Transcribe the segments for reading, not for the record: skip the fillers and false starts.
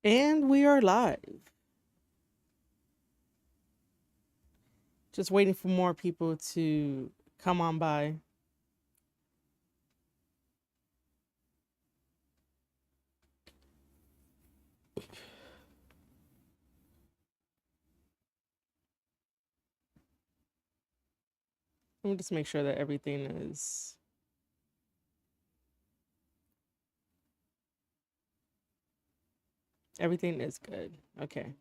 And we are live. Just waiting for more people to come on by. Let me just make sure that everything is... Everything is good. Okay.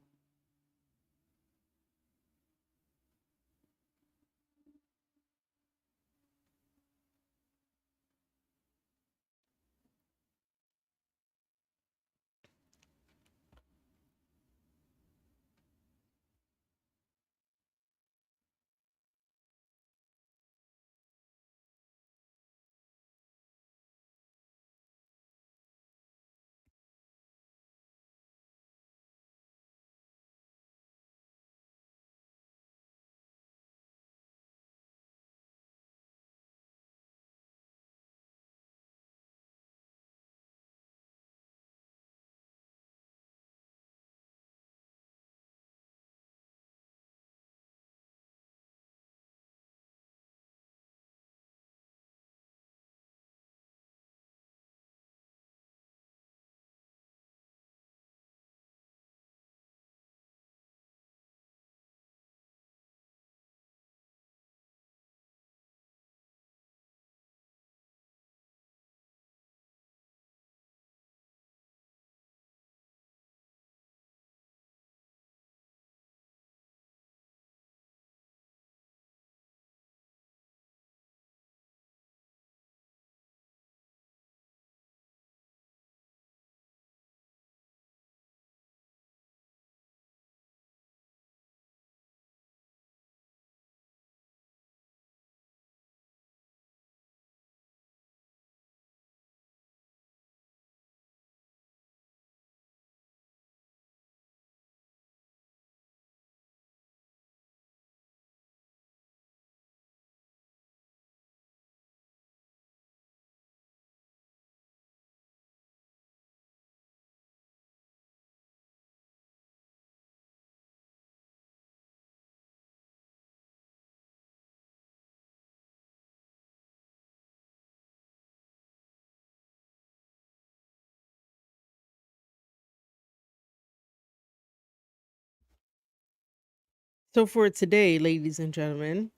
So for today, ladies and gentlemen,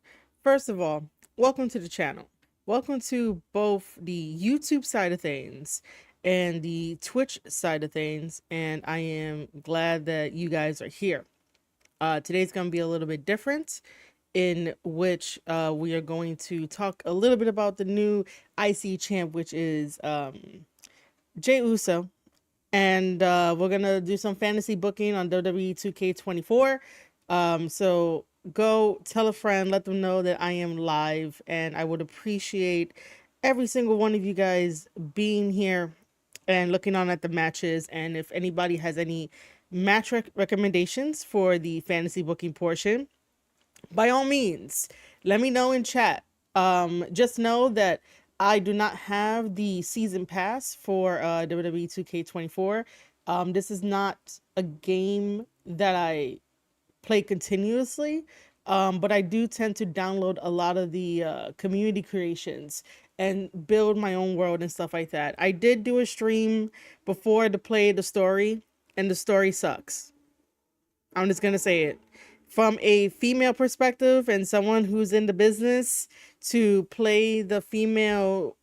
first of all, welcome to the channel. Welcome to both the YouTube side of things and the Twitch side of things. And I am glad that you guys are here. Today's going to be a little bit different, in which we are going to talk a little bit about the new IC champ, which is Jey Uso. And we're going to do some fantasy booking on WWE 2K24. So go tell a friend, let them know that I am live, and I would appreciate every single one of you guys being here and looking on at the matches. And if anybody has any match recommendations for the fantasy booking portion, by all means, let me know in chat. Just know that I do not have the season pass for WWE 2K24. This is not a game that I play continuously, but I do tend to download a lot of the community creations and build my own world and stuff like that. I did do a stream before to play the story, and the story sucks. I'm just gonna say it. From a female perspective and someone who's in the business, to play the female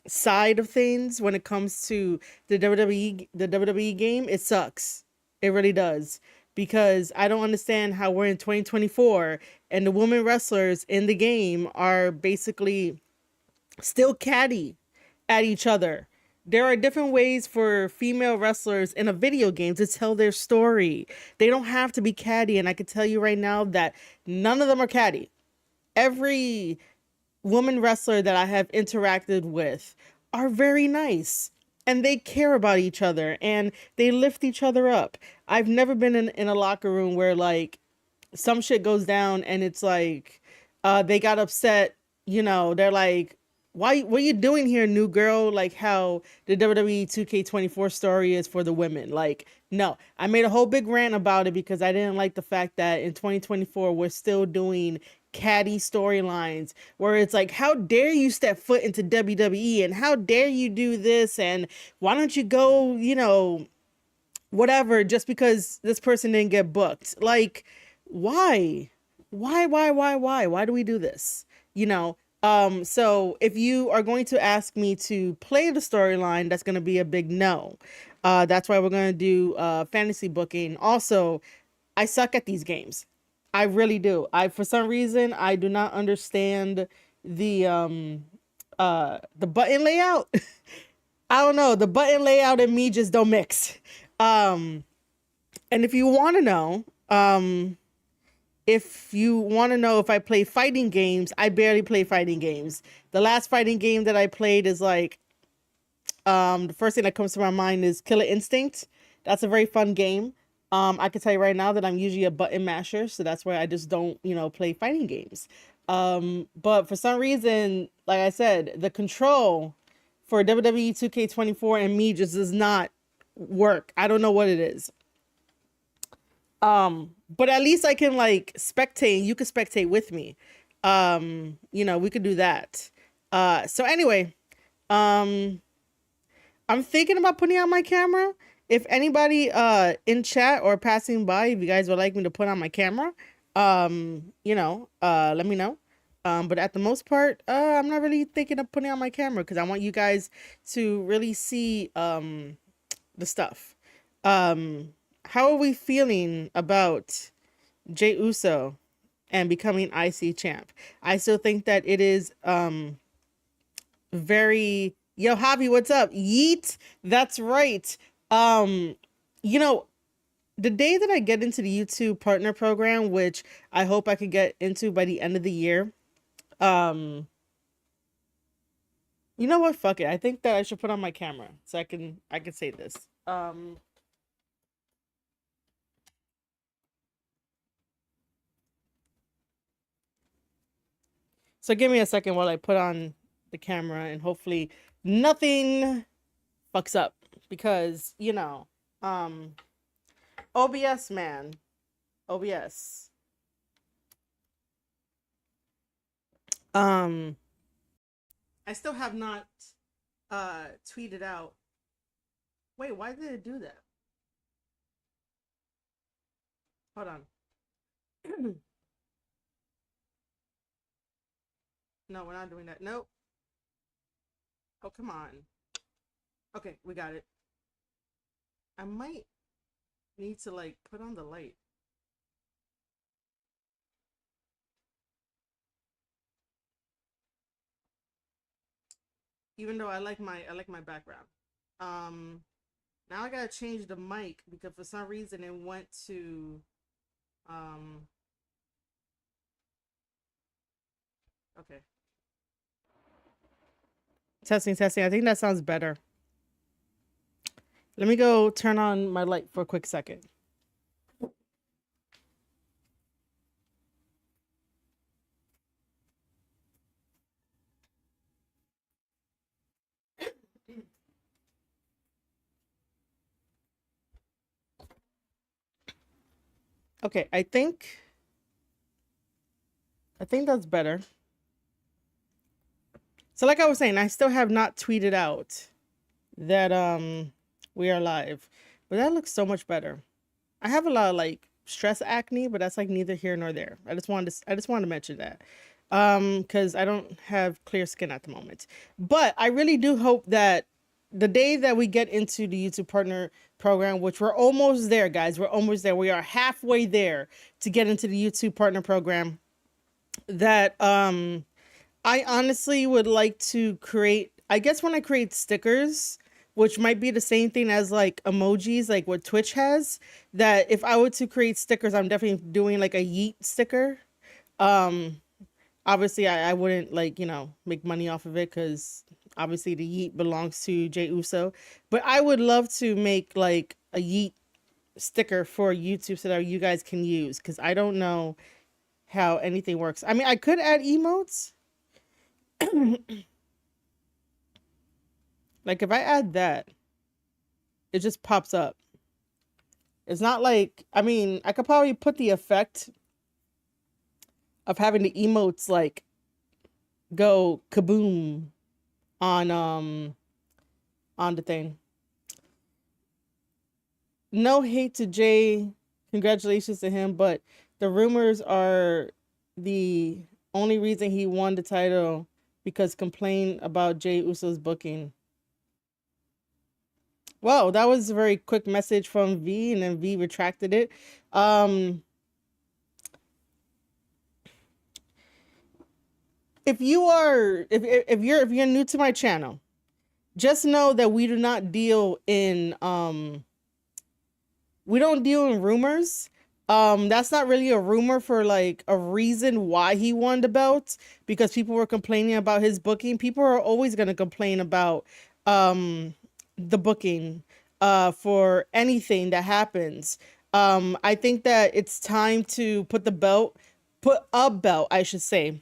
side of things when it comes to the WWE game, it sucks. It really does. Because I don't understand how we're in 2024 and the women wrestlers in the game are basically still catty at each other. There are different ways for female wrestlers in a video game to tell their story. They don't have to be catty, and I can tell you right now that none of them are catty. Every woman wrestler that I have interacted with are very nice, and they care about each other, and they lift each other up. I've never been in a locker room where like some shit goes down and it's like they got upset, they're like, why, what are you doing here, new girl? Like how the WWE 2K24 story is for the women. Like, no, I made a whole big rant about it because I didn't like the fact that in 2024 we're still doing catty storylines where it's like, how dare you step foot into WWE and how dare you do this, and why don't you go, whatever, just because this person didn't get booked. Like, why? Why do we do this? So if you are going to ask me to play the storyline, that's going to be a big no. That's why we're going to do fantasy booking. Also, I suck at these games. I really do. For some reason, I do not understand the button layout. I don't know. The button layout and me just don't mix. And if you want to know, if I play fighting games, I barely play fighting games. The last fighting game that I played is like, the first thing that comes to my mind is Killer Instinct. That's a very fun game. I can tell you right now that I'm usually a button masher, so that's why I just don't, play fighting games. But for some reason, like I said, the control for WWE 2K24 and me just does not work. I don't know what it is. But at least I can like spectate. You can spectate with me. We could do that. So anyway, I'm thinking about putting on my camera. If anybody in chat or passing by, if you guys would like me to put on my camera, let me know. But at the most part, I'm not really thinking of putting on my camera because I want you guys to really see the stuff. How are we feeling about Jey Uso and becoming IC champ? I still think that it is very... Yo, Javi, what's up? Yeet. That's right. The day that I get into the YouTube partner program, which I hope I could get into by the end of the year, you know what? Fuck it. I think that I should put on my camera so I can say this. So give me a second while I put on the camera and hopefully nothing fucks up because, OBS, man. OBS. I still have not tweeted out. Wait, why did it do that? Hold on. No, we're not doing that. Nope. Oh, come on. Okay, we got it. I might need to like put on the light. Even though I like my background. Now I gotta change the mic because for some reason it went to okay. Testing. I think that sounds better. Let me go turn on my light for a quick second. Okay, I think that's better. So like I was saying, I still have not tweeted out that we are live. But that looks so much better. I have a lot of like stress acne, but that's like neither here nor there. I just wanted to mention that. Because I don't have clear skin at the moment. But I really do hope that the day that we get into the YouTube partner program, which we're almost there, guys, we're almost there. We are halfway there to get into the YouTube partner program. That I honestly would like to create, I guess when I create stickers, which might be the same thing as like emojis, like what Twitch has, that if I were to create stickers, I'm definitely doing like a yeet sticker. Obviously I wouldn't like, make money off of it because obviously the yeet belongs to Jey Uso, but I would love to make like a yeet sticker for YouTube so that you guys can use because I don't know how anything works. I mean, I could add emotes. Like if I add that, it just pops up. It's not like, I mean, I could probably put the effect of having the emotes like go kaboom on on the thing. No hate to Jay. Congratulations to him, but the rumors are the only reason he won the title because complain about Jey Uso's booking. Well, that was a very quick message from V, and then V retracted it. Um, if you're new to my channel, just know that we don't deal in rumors. That's not really a rumor for like a reason why he won the belt, because people were complaining about his booking. People are always going to complain about the booking for anything that happens. I think that it's time to put a belt, I should say,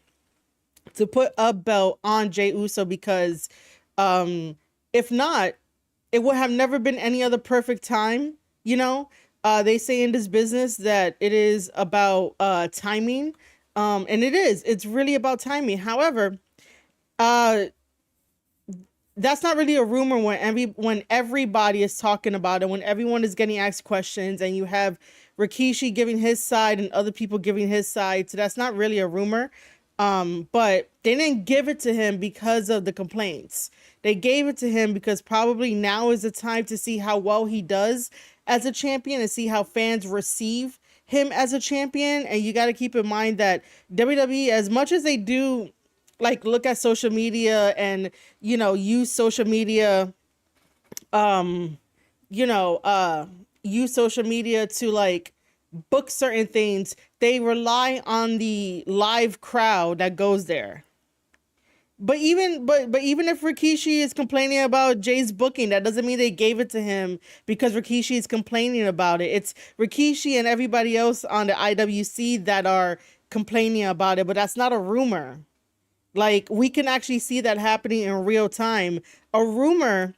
to put a belt on Jey Uso, because um if not, it would have never been any other perfect time, you know. They say in this business that it is about timing, and it's really about timing. However, uh that's not really a rumor when everybody is talking about it, when everyone is getting asked questions, and you have Rikishi giving his side and other people giving his side. So that's not really a rumor. But they didn't give it to him because of the complaints. They gave it to him because probably now is the time to see how well he does as a champion and see how fans receive him as a champion. And you got to keep in mind that WWE, as much as they do like look at social media and, use social media, um, you know, uh, use social media to like book certain things, they rely on the live crowd that goes there. But even if Rikishi is complaining about Jay's booking, that doesn't mean they gave it to him because Rikishi is complaining about it. It's Rikishi and everybody else on the IWC that are complaining about it, but that's not a rumor. Like, we can actually see that happening in real time. A rumor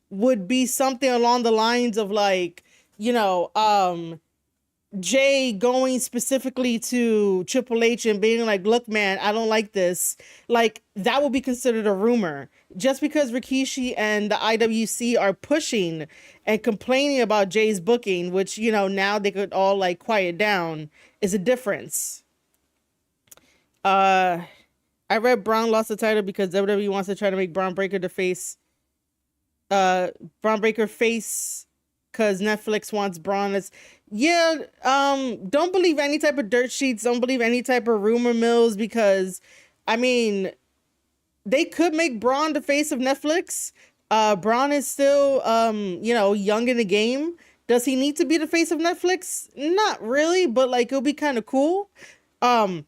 would be something along the lines of like, you know, Jay going specifically to Triple H and being like, look, man, I don't like this. Like, that would be considered a rumor. Just because Rikishi and the IWC are pushing and complaining about Jay's booking, which, now they could all like quiet down, is a difference. Uh, I read Braun lost the title because WWE wants to try to make Bron Breakker the face. Bron Breakker face because Netflix wants Braun as. Yeah, don't believe any type of dirt sheets. Don't believe any type of rumor mills, because, I mean, they could make Braun the face of Netflix. Braun is still, young in the game. Does he need to be the face of Netflix? Not really, but like it'll be kind of cool. Um,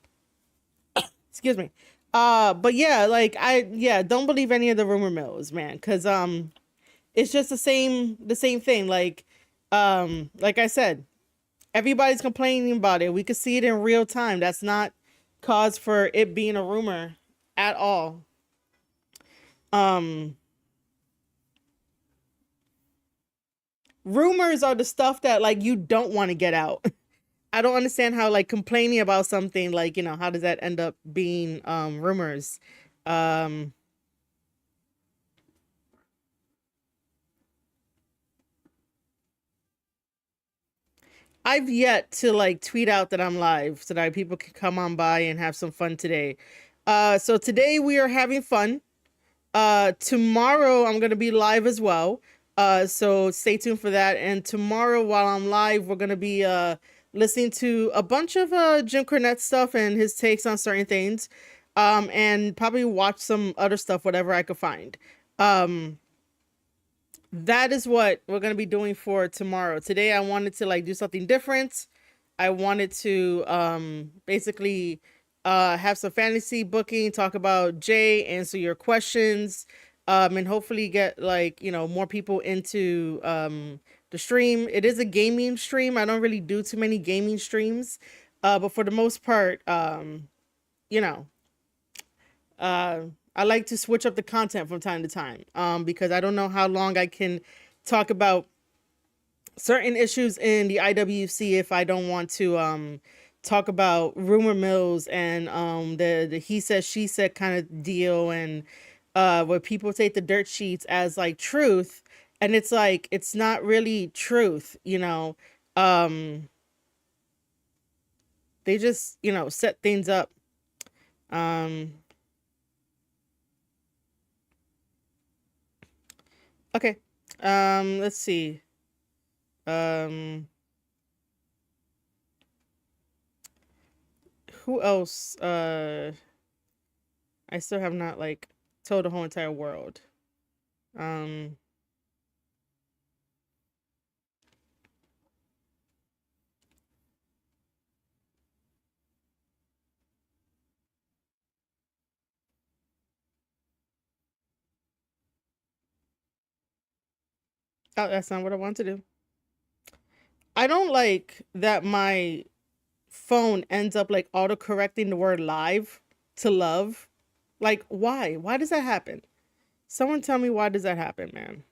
excuse me. But yeah, don't believe any of the rumor mills, man, because it's just the same thing. Like I said, everybody's complaining about it. We could see it in real time. That's not cause for it being a rumor at all. Um, Rumors are the stuff that like you don't want to get out. I don't understand how like complaining about something like, how does that end up being rumors? Um, I've yet to like tweet out that I'm live so that people can come on by and have some fun today. So today we are having fun. Tomorrow I'm gonna be live as well. So stay tuned for that. And tomorrow while I'm live, we're gonna be listening to a bunch of Jim Cornette stuff and his takes on certain things. And probably watch some other stuff, whatever I could find. Um, that is what we're gonna be doing for tomorrow. Today I wanted to like do something different. I wanted to basically have some fantasy booking, talk about Jay, answer your questions, and hopefully get like, more people into the stream. It is a gaming stream. I don't really do too many gaming streams. But for the most part, you know, uh I like to switch up the content from time to time, because I don't know how long I can talk about certain issues in the IWC if I don't want to talk about rumor mills and the he said she said kind of deal, and where people take the dirt sheets as like truth, and it's like it's not really truth, they just set things up. um okay, let's see. um who else? I still have not like told the whole entire world. um oh, that's not what I want to do. I don't like that my phone ends up like auto correcting the word live to love. Like, why does that happen? Someone tell me, why does that happen, man?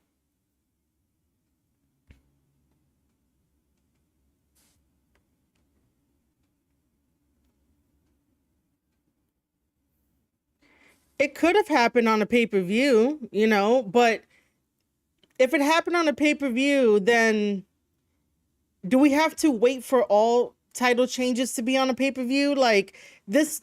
It could have happened on a pay-per-view, but if it happened on a pay-per-view, then do we have to wait for all title changes to be on a pay-per-view? Like, this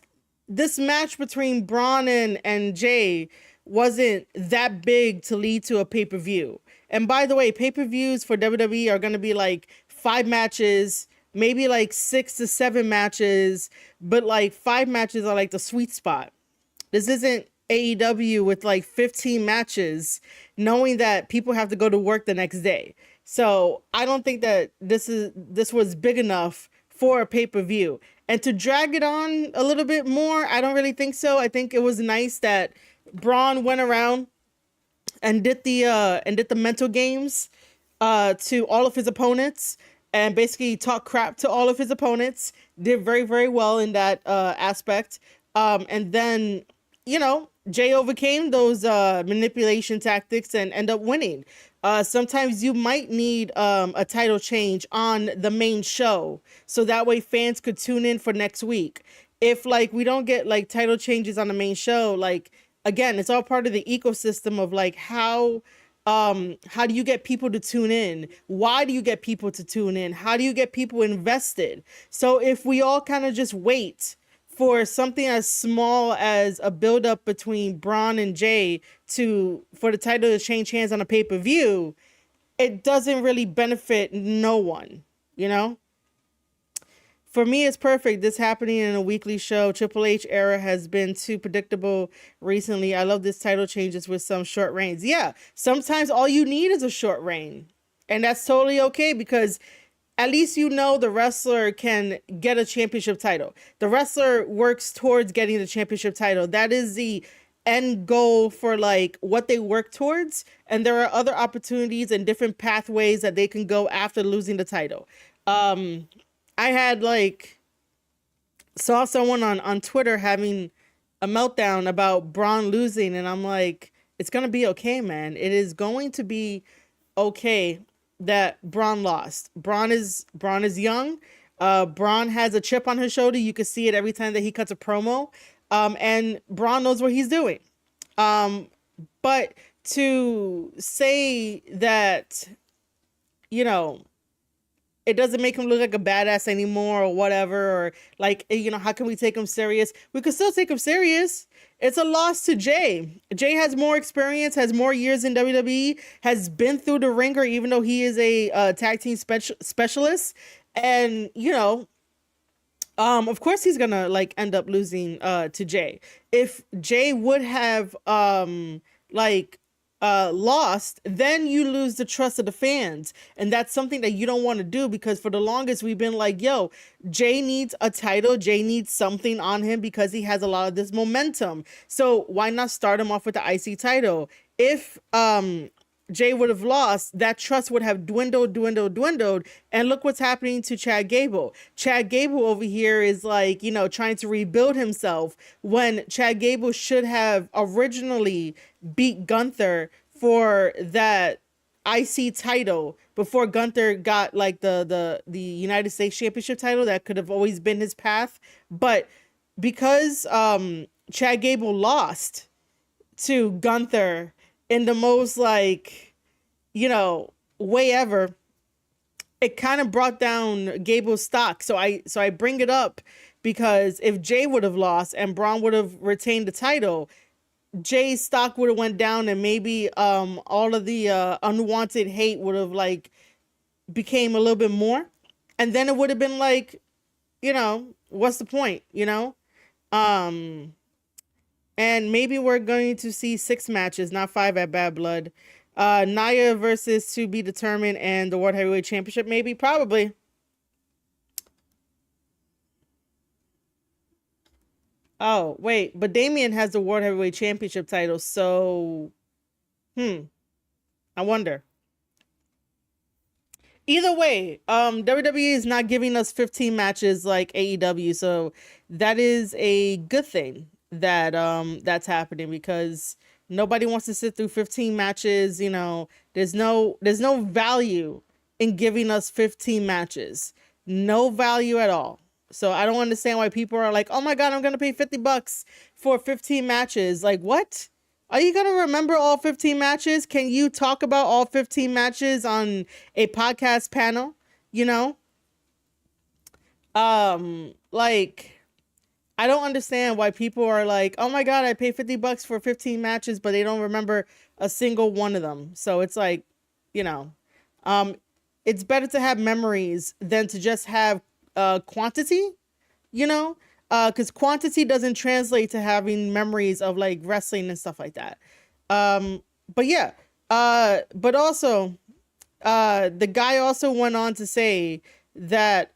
this match between Braun and Jey wasn't that big to lead to a pay-per-view. And by the way, pay-per-views for WWE are going to be like 5 matches, maybe like 6 to 7 matches, but like 5 matches are like the sweet spot. This isn't AEW with like 15 matches, knowing that people have to go to work the next day. So I don't think that this was big enough for a pay-per-view. And to drag it on a little bit more, I don't really think so. I think it was nice that Braun went around and did the mental games to all of his opponents, and basically talked crap to all of his opponents. Did very, very well in that aspect. And then, Jey overcame those manipulation tactics and end up winning. Sometimes you might need a title change on the main show, so that way fans could tune in for next week. If like we don't get like title changes on the main show, like again, it's all part of the ecosystem of like how do you get people to tune in? Why do you get people to tune in? How do you get people invested? So if we all kind of just wait for something as small as a buildup between Braun and Jey for the title to change hands on a pay-per-view, it doesn't really benefit no one, you know? For me, it's perfect. This happening in a weekly show. Triple H era has been too predictable recently. I love this title changes with some short reigns. Yeah, sometimes all you need is a short reign. And that's totally okay, because at least the wrestler can get a championship title. The wrestler works towards getting the championship title. That is the end goal for like what they work towards. And there are other opportunities and different pathways that they can go after losing the title. I had like saw someone on Twitter having a meltdown about Braun losing, and I'm like, it's gonna be okay, man. It is going to be okay that Braun lost. Braun is young. Braun has a chip on his shoulder. You can see it every time that he cuts a promo. And Braun knows what he's doing. But to say that, it doesn't make him look like a badass anymore or whatever, or like, how can we take him serious? We could still take him serious. It's a loss to Jey. Jey has more experience, has more years in WWE, has been through the ringer, even though he is a tag team specialist. And, of course he's gonna like end up losing to Jey. If Jey would have lost, then you lose the trust of the fans, and that's something that you don't want to do, because for the longest we've been like, yo, Jey needs a title, Jey needs something on him because he has a lot of this momentum, so why not start him off with the IC title? If Jey would have lost, that trust would have dwindled. And look what's happening to Chad Gable. Chad Gable over here is like, trying to rebuild himself when Chad Gable should have originally beat Gunther for that IC title before Gunther got like the United States Championship title. That could have always been his path. But because Chad Gable lost to Gunther in the most like, way ever, it kind of brought down Gable's stock. So I bring it up because if Jey would have lost and Bron would have retained the title, Jay's stock would have went down, and maybe all of the unwanted hate would have like became a little bit more, and then it would have been like, what's the point, and maybe we're going to see 6 matches, not 5 at Bad Blood. Nia versus to be determined and the World Heavyweight Championship, maybe, probably. Oh, wait, but Damian has the World Heavyweight Championship title, so I wonder. Either way, WWE is not giving us 15 matches like AEW, so that is a good thing that that's happening, because nobody wants to sit through 15 matches. There's no value in giving us 15 matches. No value at all. So I don't understand why people are like, oh my God, I'm going to pay $50 for 15 matches. Like, what? Are you going to remember all 15 matches? Can you talk about all 15 matches on a podcast panel? Like, I don't understand why people are like, oh my God, I paid $50 for 15 matches, but they don't remember a single one of them. So it's like, it's better to have memories than to just have quantity, because quantity doesn't translate to having memories of like wrestling and stuff like that. But yeah, but also, the guy also went on to say that,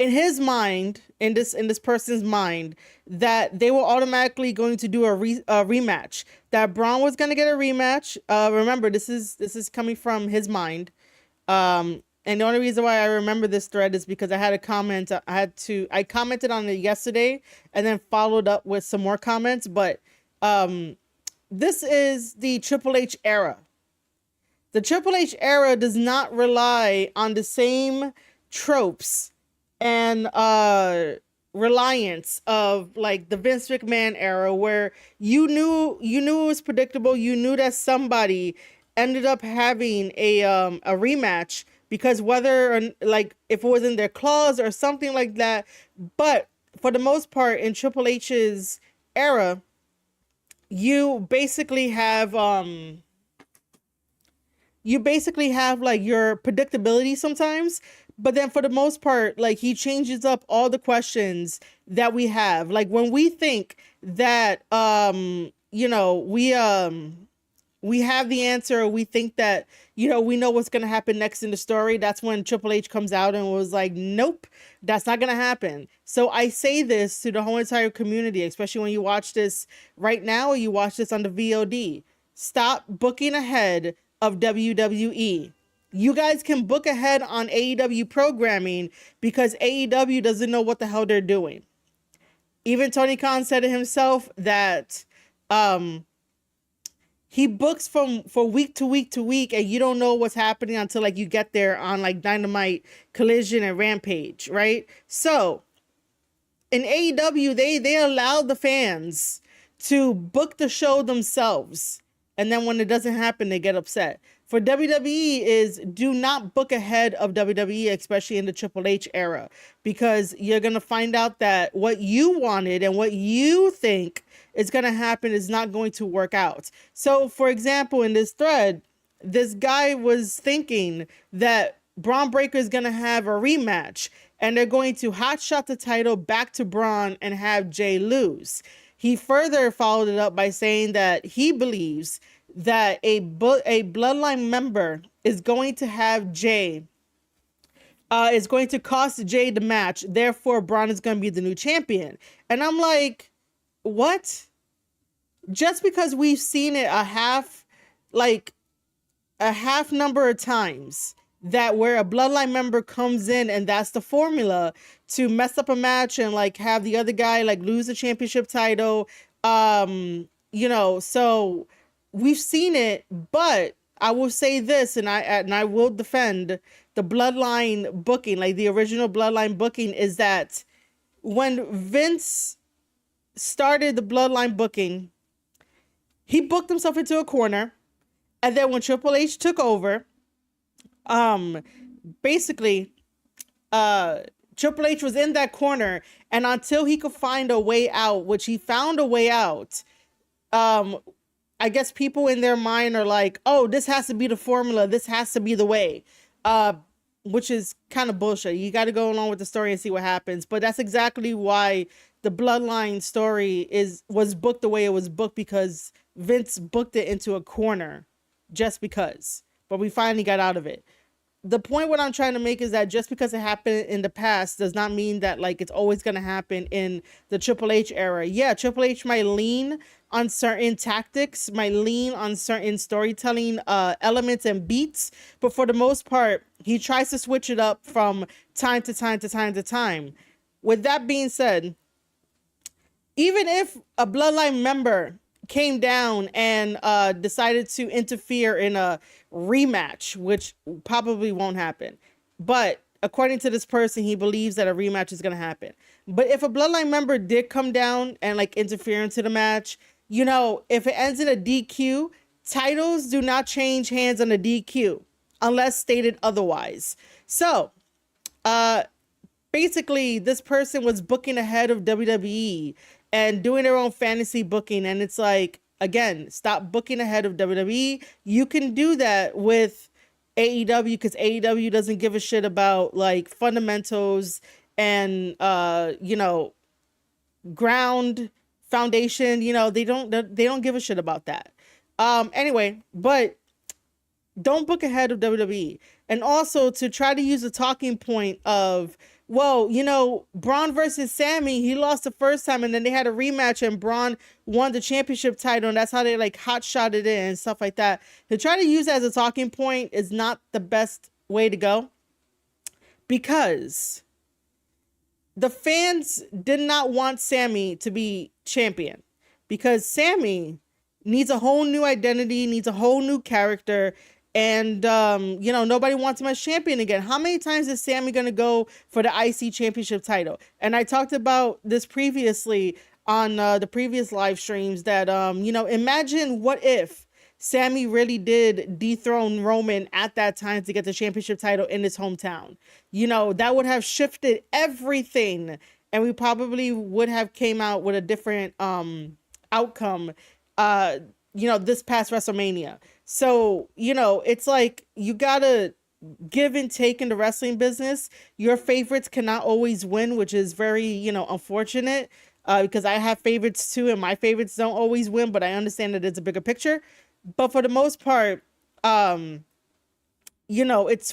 in his mind, in this person's mind, that they were automatically going to do a rematch, that Bron was going to get a rematch. Remember, this is coming from his mind. And the only reason why I remember this thread is because I had a comment. I commented on it yesterday and then followed up with some more comments. But this is the Triple H era. The Triple H era does not rely on the same tropes and reliance of like the Vince McMahon era, where you knew it was predictable. You knew that somebody ended up having a rematch, because whether or like if it was in their clause or something like that. But for the most part, in Triple H's era, you basically have like your predictability sometimes. But then for the most part, like, he changes up all the questions that we have. Like, when we think that we have the answer, we think that, we know what's going to happen next in the story, that's when Triple H comes out and was like, nope, that's not going to happen. So I say this to the whole entire community, especially when you watch this right now or you watch this on the VOD. Stop booking ahead of WWE. You guys can book ahead on AEW programming, because AEW doesn't know what the hell they're doing. Even Tony Khan said it himself that he books for week to week to week, and you don't know what's happening until like you get there on like Dynamite, Collision, and Rampage, right? So in AEW, they allow the fans to book the show themselves, and then when it doesn't happen, they get upset. For WWE is, do not book ahead of WWE, especially in the Triple H era, because you're going to find out that what you wanted and what you think is going to happen is not going to work out. So, for example, in this thread, this guy was thinking that Bron Breakker is going to have a rematch, and they're going to hotshot the title back to Bron and have Jey lose. He further followed it up by saying that he believes that a bloodline member is going to have Jey, is going to cost Jey the match. Therefore, Bron is going to be the new champion. And I'm like, what? just because we've seen it like a half number of times that where a bloodline member comes in and that's the formula to mess up a match and like have the other guy like lose the championship title. So we've seen it, but I will say this, and I will defend the bloodline booking, like the original bloodline booking, is that when Vince started the bloodline booking, he booked himself into a corner. And then when Triple H took over, basically, Triple H was in that corner, and until he could find a way out, which he found a way out, I guess people in their mind are like, oh, this has to be the formula. This has to be the way, which is kind of bullshit. You got to go along with the story and see what happens. But that's exactly why the bloodline story was booked the way it was booked, because Vince booked it into a corner just because. But we finally got out of it. The point what I'm trying to make is that just because it happened in the past does not mean that like it's always going to happen in the Triple H era. Yeah, Triple H might lean on certain tactics, might lean on certain storytelling elements and beats, but for the most part, he tries to switch it up from time to time to time to time. With that being said, even if a bloodline member came down and decided to interfere in a rematch, which probably won't happen, but according to this person, he believes that a rematch is going to happen. But if a bloodline member did come down and like interfere into the match, if it ends in a DQ, titles do not change hands on a DQ unless stated otherwise. So basically this person was booking ahead of WWE and doing their own fantasy booking. And it's like, again, stop booking ahead of WWE. You can do that with AEW because AEW doesn't give a shit about like fundamentals and, ground foundation. They don't give a shit about that. Anyway, but don't book ahead of WWE. And also to try to use a talking point of, well, Braun versus Sammy, he lost the first time and then they had a rematch and Braun won the championship title and that's how they like hot shot it in and stuff like that. To try to use it as a talking point is not the best way to go, because the fans did not want Sammy to be champion, because Sammy needs a whole new identity, needs a whole new character. And, nobody wants him as champion again. How many times is Sammy going to go for the IC championship title? And I talked about this previously on the previous live streams that, imagine what if Sammy really did dethrone Roman at that time to get the championship title in his hometown. That would have shifted everything. And we probably would have came out with a different outcome, this past WrestleMania. So, it's like you gotta give and take in the wrestling business. Your favorites cannot always win, which is very, unfortunate, because I have favorites too, and my favorites don't always win, but I understand that it's a bigger picture. But for the most part, it's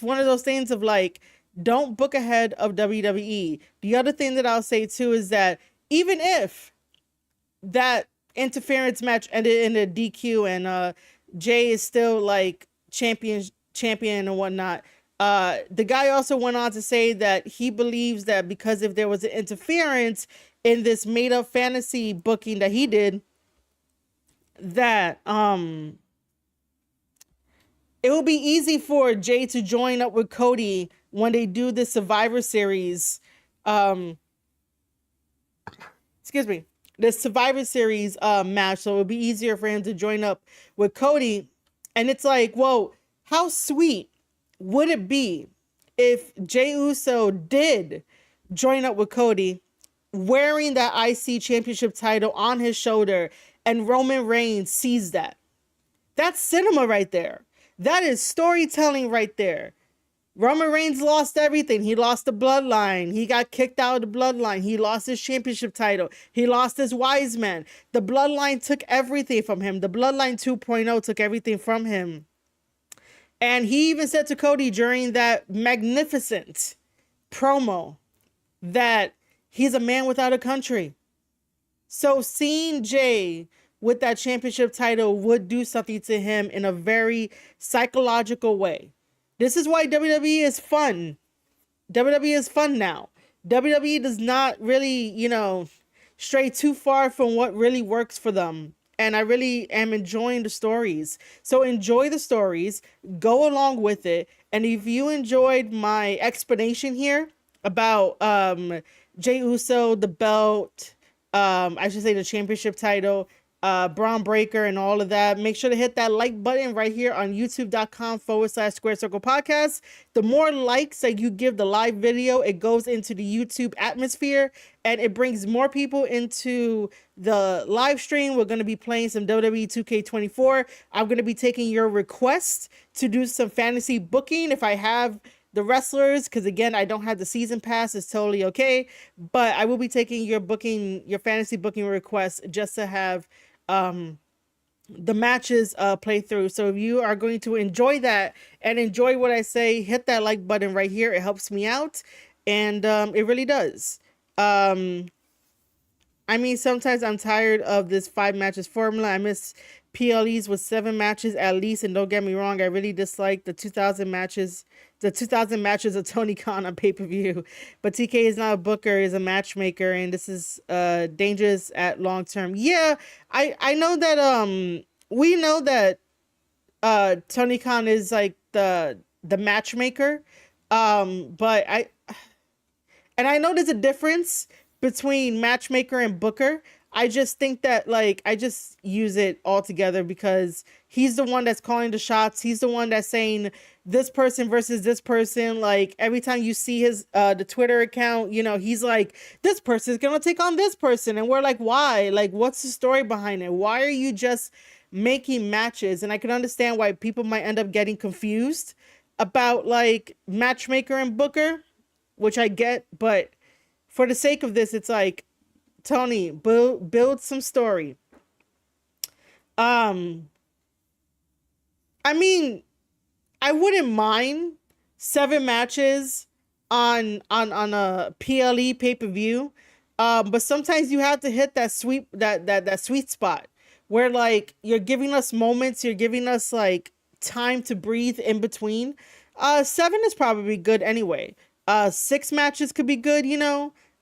one of those things of like, don't book ahead of WWE. The other thing that I'll say too is that even if that interference match ended in a DQ and Jey is still like champion and whatnot, the guy also went on to say that he believes that because if there was an interference in this made up fantasy booking that he did, that it will be easy for Jey to join up with Cody when they do the Survivor Series. Excuse me. The Survivor Series match, so it would be easier for him to join up with Cody. And it's like, whoa, how sweet would it be if Jey Uso did join up with Cody wearing that IC championship title on his shoulder and Roman Reigns sees that? That's cinema right there. That is storytelling right there. Roman Reigns lost everything. He lost the bloodline. He got kicked out of the bloodline. He lost his championship title. He lost his wise man. The bloodline took everything from him. The bloodline 2.0 took everything from him. And he even said to Cody during that magnificent promo that he's a man without a country. So seeing Jey with that championship title would do something to him in a very psychological way. This is why WWE is fun. WWE is fun now. WWE does not really, stray too far from what really works for them. And I really am enjoying the stories. So enjoy the stories, go along with it. And if you enjoyed my explanation here about Jey Uso, the belt, I should say the championship title, Bron Breakker and all of that, make sure to hit that like button right here on youtube.com/Sqaured Circle Podcast. The more likes that you give the live video, it goes into the YouTube atmosphere and it brings more people into the live stream. We're going to be playing some WWE 2K24. I'm going to be taking your requests to do some fantasy booking if I have the wrestlers, because again, I don't have the season pass. It's totally okay, but I will be taking your fantasy booking requests just to have the matches play through. So if you are going to enjoy that and enjoy what I say, hit that like button right here. It helps me out, and it really does. I mean, sometimes I'm tired of this 5 matches formula. I miss PLEs with 7 matches at least. And don't get me wrong, I really dislike the 2000 matches of Tony Khan on pay-per-view. But TK is not a booker, is a matchmaker, and this is dangerous at long term. Yeah, I know that we know that Tony Khan is like the matchmaker. But I know there's a difference between matchmaker and booker. I just think that, like, I just use it all together because he's the one that's calling the shots. He's the one that's saying this person versus this person. Like, every time you see his the Twitter account, he's like, this person is gonna take on this person, and we're like, why? Like, what's the story behind it? Why are you just making matches? And I can understand why people might end up getting confused about like matchmaker and booker, which I get, but for the sake of this, it's like, Tony, build some story. I mean, I wouldn't mind 7 matches on a PLE pay-per-view. But sometimes you have to hit that sweet spot where, like, you're giving us moments, you're giving us like time to breathe in between. 7 is probably good anyway. 6 matches could be good,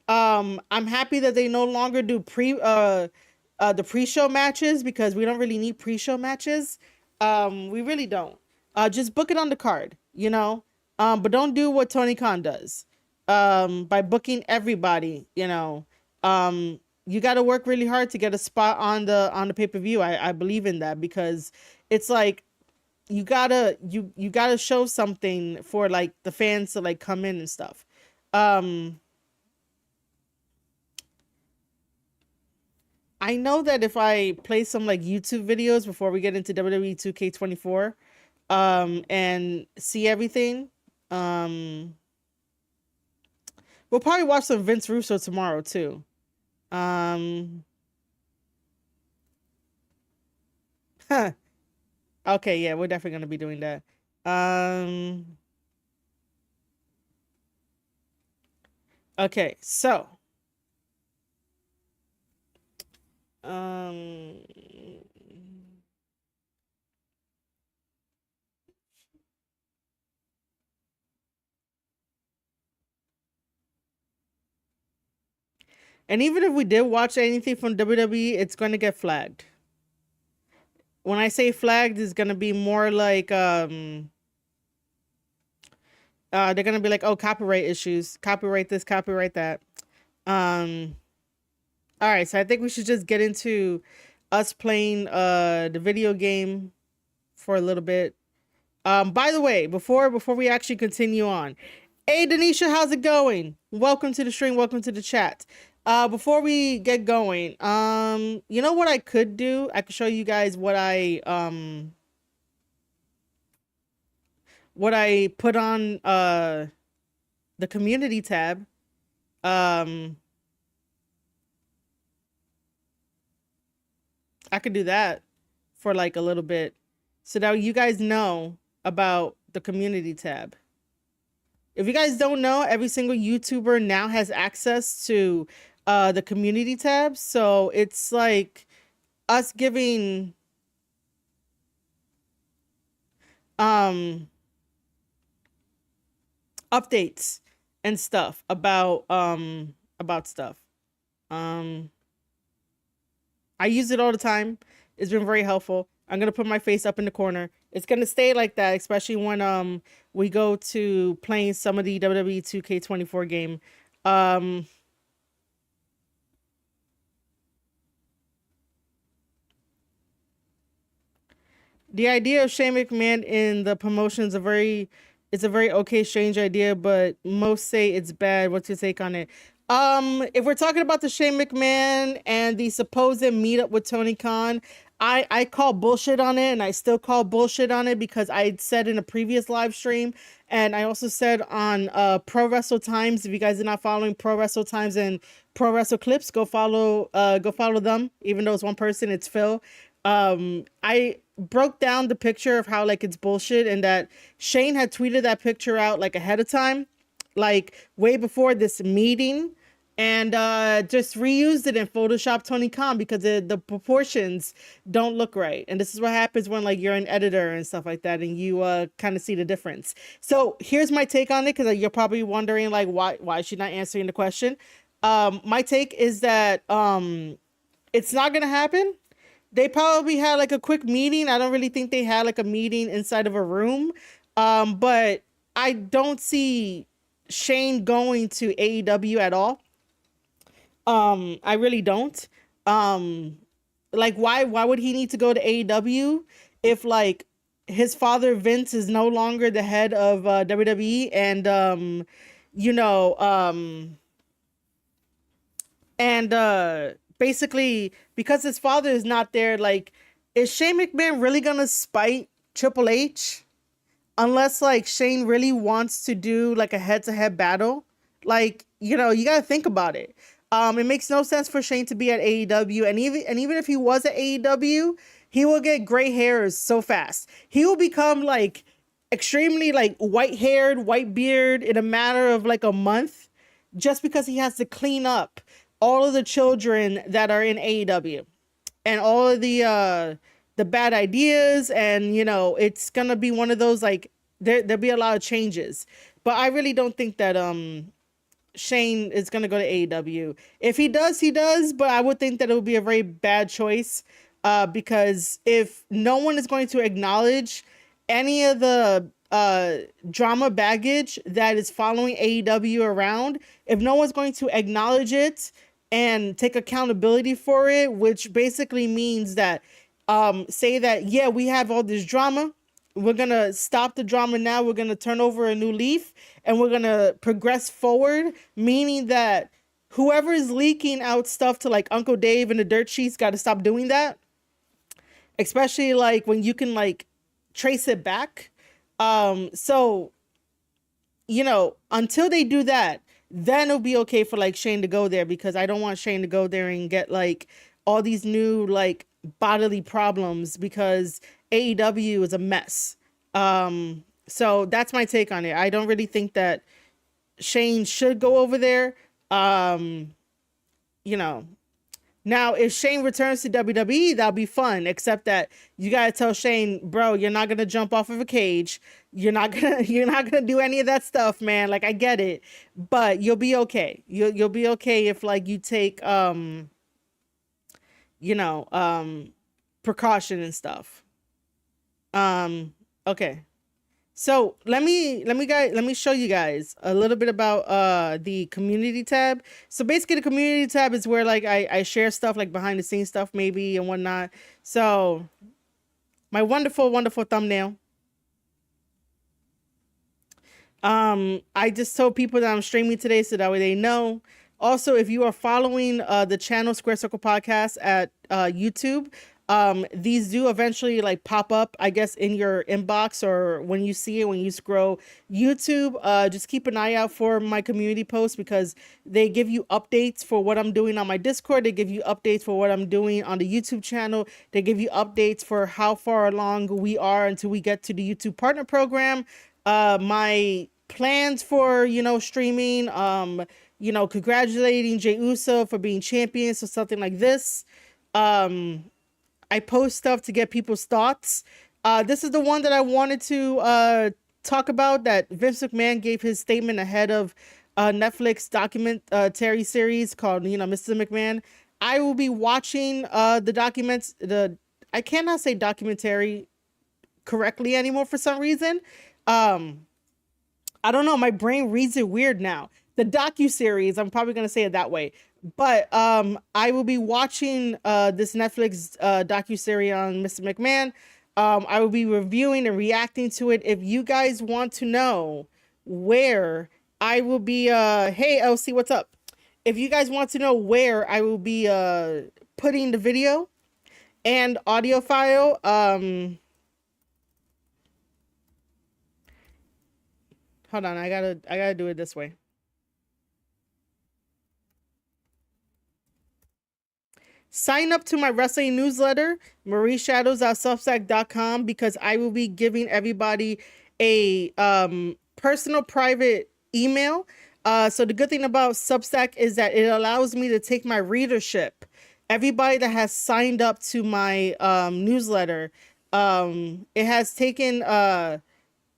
I'm happy that they no longer do the pre-show matches, because we don't really need pre-show matches. We really don't. Just book it on the card, but don't do what Tony Khan does. By booking everybody, you got to work really hard to get a spot on the pay-per-view. I believe in that, because it's like, you gotta show something for like the fans to like come in and stuff. I know that if I play some like YouTube videos before we get into WWE 2K24, and see everything, we'll probably watch some Vince Russo tomorrow too. Okay, yeah, we're definitely gonna be doing that. Okay, so Um, and even if we did watch anything from WWE, it's going to get flagged. When I say flagged, it's going to be more like, they're going to be like, oh, copyright issues, copyright this, copyright that. All right, so I think we should just get into us playing the video game for a little bit. By the way, before we actually continue on, hey Denisha, how's it going? Welcome to the stream, welcome to the chat. Before we get going, you know what I could do? I could show you guys what I put on the community tab. I could do that for like a little bit, so that you guys know about the community tab. If you guys don't know, every single YouTuber now has access to the community tab. So it's like, us giving um updates and stuff about stuff. Um I use it all the time. It's been very helpful. I'm gonna put my face up in the corner. It's gonna stay like that, especially when we go to playing some of the WWE 2K24 game. Um the idea of Shane McMahon in the promotion is it's a very okay strange idea, but most say it's bad. What's your take on it? If we're talking about the Shane McMahon and the supposed meetup with Tony Khan, I call bullshit on it, and I still call bullshit on it because I said in a previous live stream, and I also said on Pro Wrestle Times. If you guys are not following Pro Wrestle Times and Pro Wrestle Clips, go follow them. Even though it's one person, it's Phil. I broke down the picture of how like it's bullshit, and that Shane had tweeted that picture out like ahead of time, like way before this meeting, and just reused it in Photoshop Tony Khan because the proportions don't look right. And this is what happens when like you're an editor and stuff like that, and you kind of see the difference. So here's my take on it, because you're probably wondering like why is she not answering the question. My take is that it's not gonna happen. They probably had like a quick meeting. I don't really think they had like a meeting inside of a room. But I don't see Shane going to AEW at all. I really don't. Like why would he need to go to AEW if like his father Vince is no longer the head of WWE, and you know and basically because his father is not there, like is Shane McMahon really gonna spite Triple H unless like Shane really wants to do like a head-to-head battle? Like, you gotta think about it. It makes no sense for Shane to be at AEW, and even if he was at AEW, he will get gray hairs so fast. He will become like extremely like white haired, white beard in a matter of like a month, just because he has to clean up all of the children that are in AEW and all of the bad ideas. And it's gonna be one of those like there'll be a lot of changes, but I really don't think that Shane is gonna go to AEW. If he does, he does, but I would think that it would be a very bad choice, because if no one is going to acknowledge any of the drama baggage that is following AEW around, if no one's going to acknowledge it and take accountability for it, which basically means that say that, yeah, we have all this drama, we're gonna stop the drama now, we're gonna turn over a new leaf, and we're gonna progress forward, meaning that whoever is leaking out stuff to like Uncle Dave and the dirt sheets got to stop doing that, especially like when you can like trace it back. So until they do that, then it'll be okay for like Shane to go there, because I don't want Shane to go there and get like all these new like bodily problems, because AEW is a mess. So that's my take on it. I don't really think that Shane should go over there. You know, Now, if Shane returns to WWE, that'll be fun. Except that you gotta tell Shane, bro, you're not gonna jump off of a cage. You're not gonna do any of that stuff, man. Like I get it, but you'll be okay. You'll be okay if like you take you know, precaution and stuff. Okay. So let me show you guys a little bit about the community tab. So basically the community tab is where like I share stuff like behind the scenes stuff maybe and whatnot. So my wonderful, wonderful thumbnail. I just told people that I'm streaming today so that way they know. Also, if you are following the channel Sqaured Circle Podcast at YouTube, these do eventually like pop up, I guess, in your inbox or when you see it, when you scroll YouTube. Just keep an eye out for my community posts because they give you updates for what I'm doing on my Discord. They give you updates for what I'm doing on the YouTube channel. They give you updates for how far along we are until we get to the YouTube partner program. My plans for, streaming, congratulating Jey Uso for being champion. So something like this. I post stuff to get people's thoughts. This is the one that I wanted to talk about, that Vince McMahon gave his statement ahead of Netflix documentary series called, Mr. McMahon. I will be watching the documents. I cannot say documentary correctly anymore for some reason. I don't know. My brain reads it weird now. The docu-series, I'm probably going to say it that way. But I will be watching this Netflix docu-series on Mr. McMahon. I will be reviewing and reacting to it. If you guys want to know where I will be, hey, LC, what's up? If you guys want to know where I will be putting the video and audio file, hold on, I gotta do it this way. Sign up to my wrestling newsletter, marieshadows.substack.com, because I will be giving everybody a personal private email. So the good thing about Substack is that it allows me to take my readership. Everybody that has signed up to my newsletter, it has taken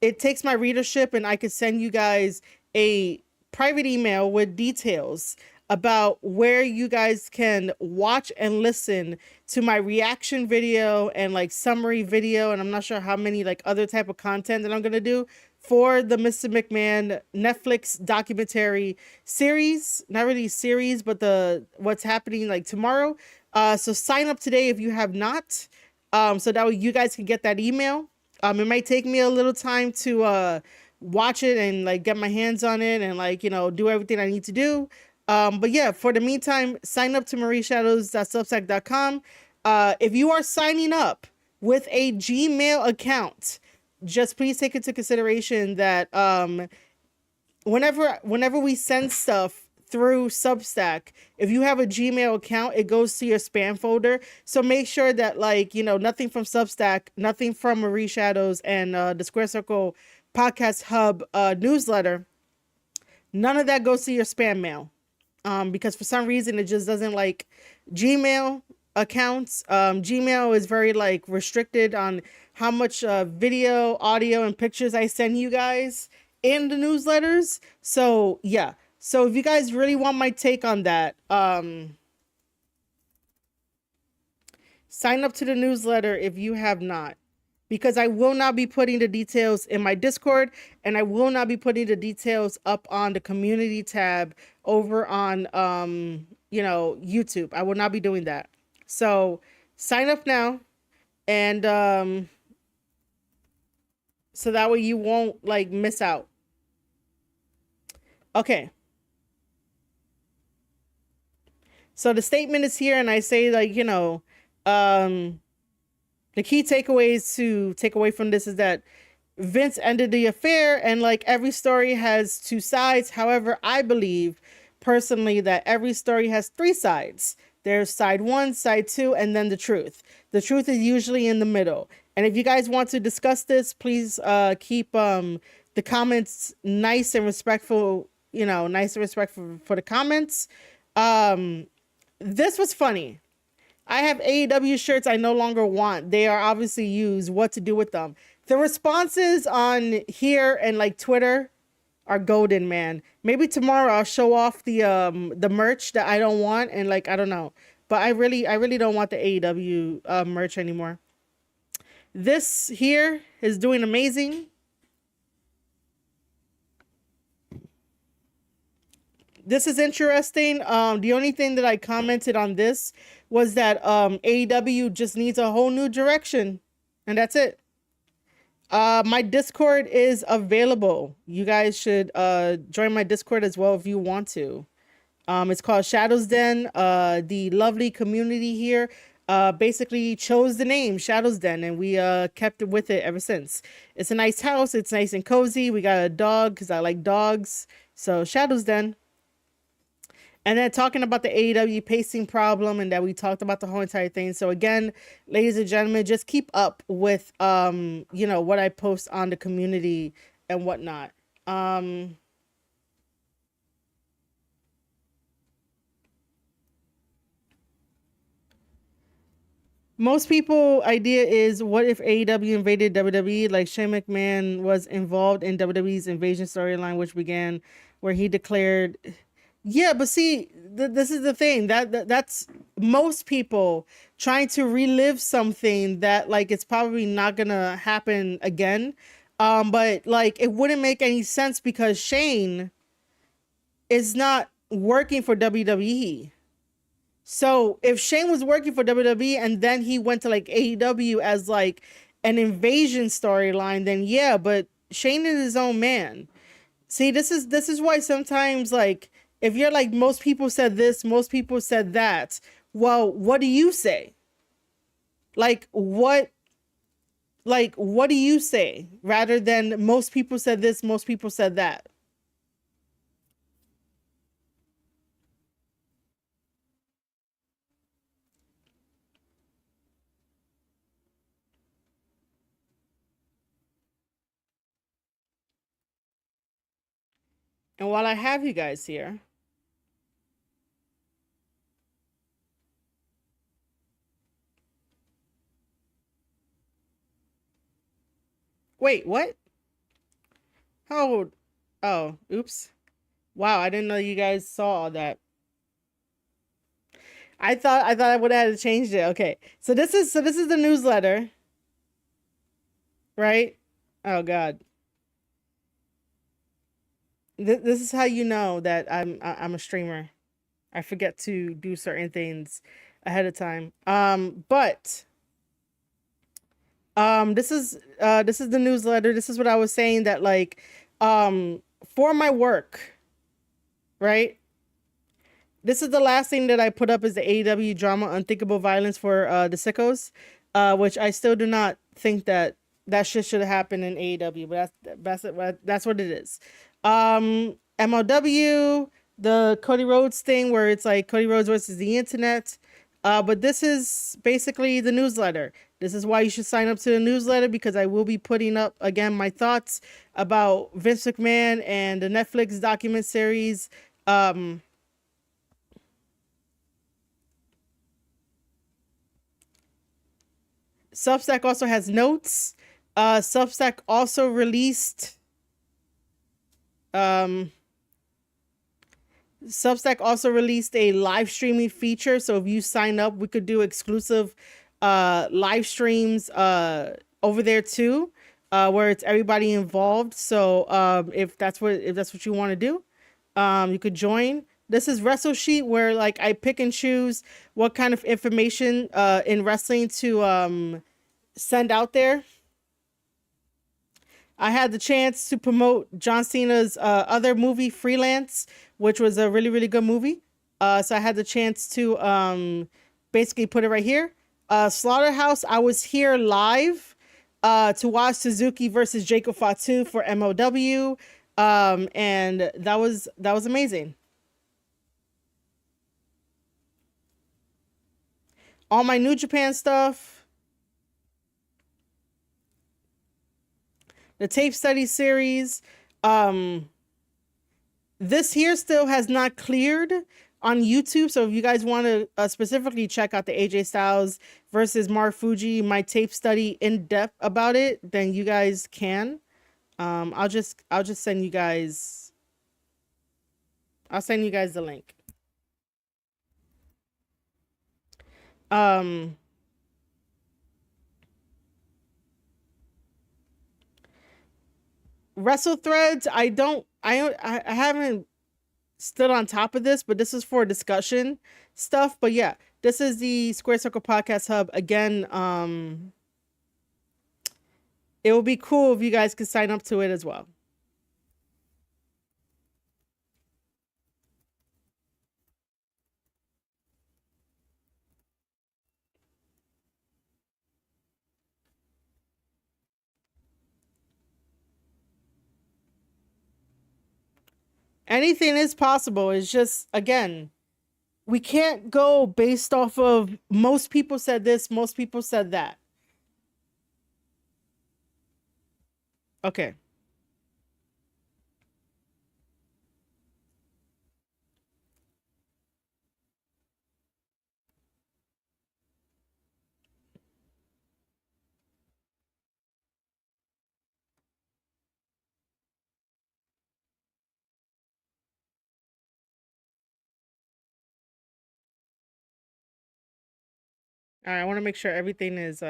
it takes my readership, and I could send you guys a private email with details about where you guys can watch and listen to my reaction video and like summary video, and I'm not sure how many like other type of content that I'm gonna do for the Mr. McMahon Netflix documentary series. Not really series, but the what's happening like tomorrow. So sign up today if you have not, so that way you guys can get that email. It might take me a little time to watch it and like get my hands on it and like, do everything I need to do. But yeah, for the meantime, sign up to marieshadows.substack.com. If you are signing up with a Gmail account, just please take into consideration that whenever we send stuff through Substack, if you have a Gmail account, it goes to your spam folder. So make sure that nothing from Substack, nothing from Marie Shadows and the Sqaured Circle Podcast Hub newsletter, none of that goes to your spam mail. Because for some reason it just doesn't like Gmail accounts. Gmail is very like restricted on how much video, audio, and pictures I send you guys in the newsletters. So yeah. So if you guys really want my take on that, sign up to the newsletter if you have not, because I will not be putting the details in my Discord, and I will not be putting the details up on the community tab over on YouTube. I will not be doing that. So sign up now, and so that way you won't like miss out. Okay. So the statement is here, and I say the key takeaways to take away from this is that Vince ended the affair, and like every story has two sides. However, I believe personally that every story has three sides. There's side one, side two, and then the truth. The truth is usually in the middle. And if you guys want to discuss this, please keep the comments nice and respectful, nice and respectful for the comments. This was funny. I have AEW shirts I no longer want. They are obviously used. What to do with them? The responses on here and like Twitter are golden, man. Maybe tomorrow I'll show off the merch that I don't want, and like I don't know, but I really don't want the AEW merch anymore. This here is doing amazing. This is interesting. The only thing that I commented on this was that AEW just needs a whole new direction, and that's it. My Discord is available. You guys should join my Discord as well if you want to. It's called Shadows Den. The lovely community here basically chose the name Shadows Den, and we kept it with it ever since. It's a nice house. It's nice and cozy. We got a dog because I like dogs. So Shadows Den. And then talking about the AEW pacing problem, and that we talked about the whole entire thing. So again, ladies and gentlemen, just keep up with what I post on the community and whatnot. Most people idea is what if AEW invaded WWE? Like Shane McMahon was involved in WWE's invasion storyline, which began where he declared, yeah, but see, this is the thing that's most people trying to relive something that like it's probably not gonna happen again. But like it wouldn't make any sense because Shane is not working for WWE. So if Shane was working for WWE and then he went to like AEW as like an invasion storyline, then yeah, but Shane is his own man. See, this is why sometimes like if you're like most people said this, most people said that. Well, what do you say? Like what do you say rather than most people said this, most people said that. And while I have you guys here, wait, what? How old? Oh, oops. Wow, I didn't know you guys saw all that. I thought I would have had to change it. Okay. So this is the newsletter, right? Oh god. This is how you know that I'm a streamer. I forget to do certain things ahead of time. But this is the newsletter. This is what I was saying that like for my work, right? This is the last thing that I put up is the AEW drama Unthinkable Violence for the Sickos, which I still do not think that that shit should have happened in AEW, but that's what it is. MLW, the Cody Rhodes thing where it's like Cody Rhodes versus the internet. But this is basically the newsletter. This is why you should sign up to the newsletter because I will be putting up again my thoughts about Vince McMahon and the Netflix document series. Um, Substack also has notes. Substack also released um Substack also released a live streaming feature. So if you sign up, we could do exclusive live streams over there too, where it's everybody involved. So if that's what you want to do, you could join. This is Wrestle Sheet where like I pick and choose what kind of information in wrestling to send out there. I had the chance to promote John Cena's other movie, Freelance, which was a really, really good movie. So I had the chance to basically put it right here. Slaughterhouse, I was here live to watch Suzuki versus Jacob Fatu for MOW. And that was amazing. All my New Japan stuff, the tape study series. Um, this here still has not cleared on YouTube. So if you guys want to specifically check out the AJ Styles versus Mark Fuji, my tape study in depth about it, then you guys can. I'll just send you guys. I'll send you guys the link. Um, Wrestle Threads. I don't. I haven't stood on top of this, but this is for discussion stuff. But yeah, this is the Square Circle Podcast Hub again. It would be cool if you guys could sign up to it as well. Anything is possible. It's just again, we can't go based off of most people said this, most people said that. Okay. All right, I want to make sure everything is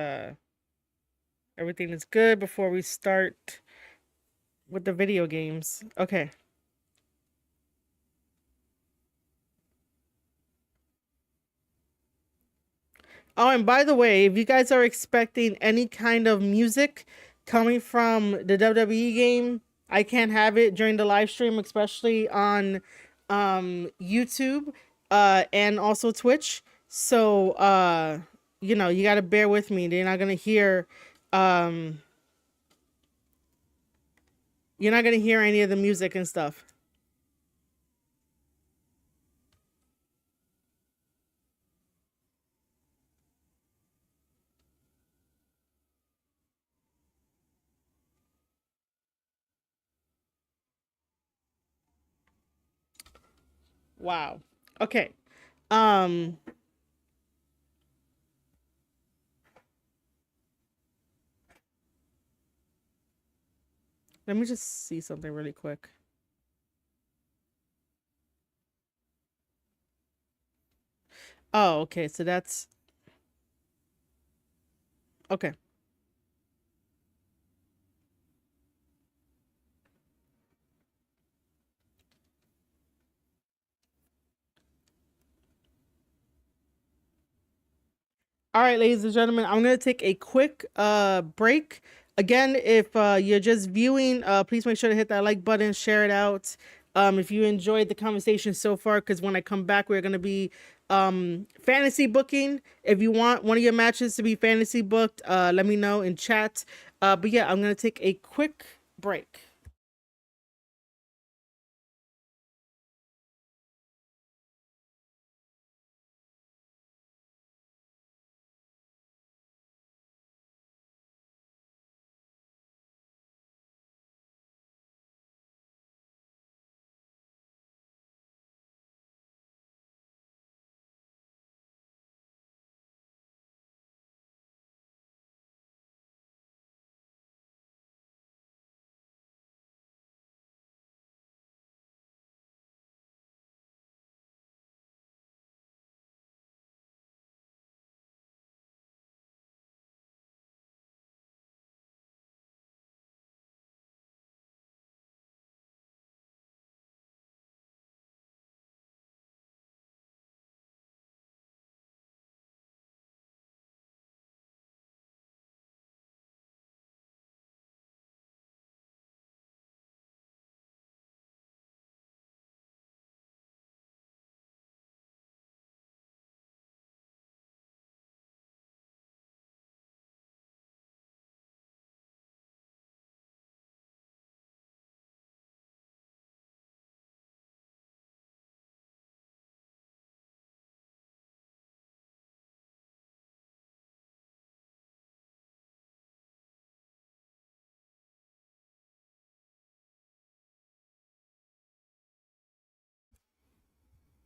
good before we start with the video games. Okay. Oh, and by the way, if you guys are expecting any kind of music coming from the WWE game, I can't have it during the live stream, especially on YouTube and also Twitch. So you got to bear with me. Um you're not going to hear any of the music and stuff. Wow. Okay. Um Let me just see something really quick. Oh, okay. So that's okay. All right, ladies and gentlemen, I'm going to take a quick break. Again, if you're just viewing, please make sure to hit that like button, share it out. If you enjoyed the conversation so far, because when I come back, we're going to be fantasy booking. If you want one of your matches to be fantasy booked, let me know in chat. But yeah, I'm going to take a quick break.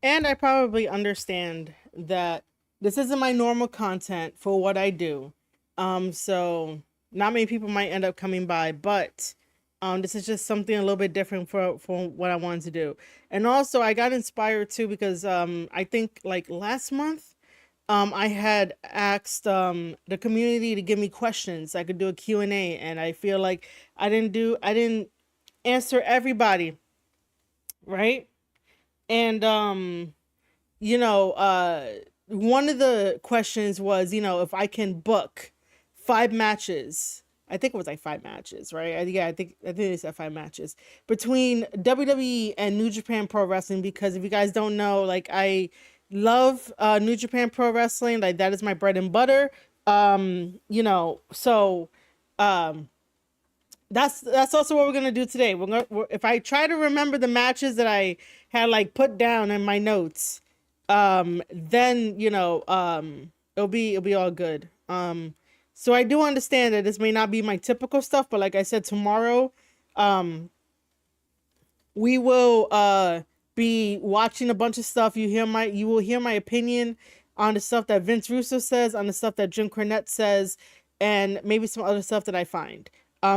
And I probably understand that this isn't my normal content for what I do. So not many people might end up coming by, but this is just something a little bit different for what I wanted to do. And also I got inspired too because I think like last month I had asked the community to give me questions. I could do a Q&A, and I feel like I didn't answer everybody, right? And one of the questions was, if I can book 5 matches. I think it was like 5 matches, right? Yeah, I think they said 5 matches between WWE and New Japan Pro Wrestling. Because if you guys don't know, like I love New Japan Pro Wrestling, like that is my bread and butter. So um, that's also what we're gonna do today. If I try to remember the matches that I had like put down in my notes, then it'll be all good. So I do understand that this may not be my typical stuff, but like I said, tomorrow, um, we will be watching a bunch of stuff. You will hear my opinion on the stuff that Vince Russo says, on the stuff that Jim Cornette says, and maybe some other stuff that I find.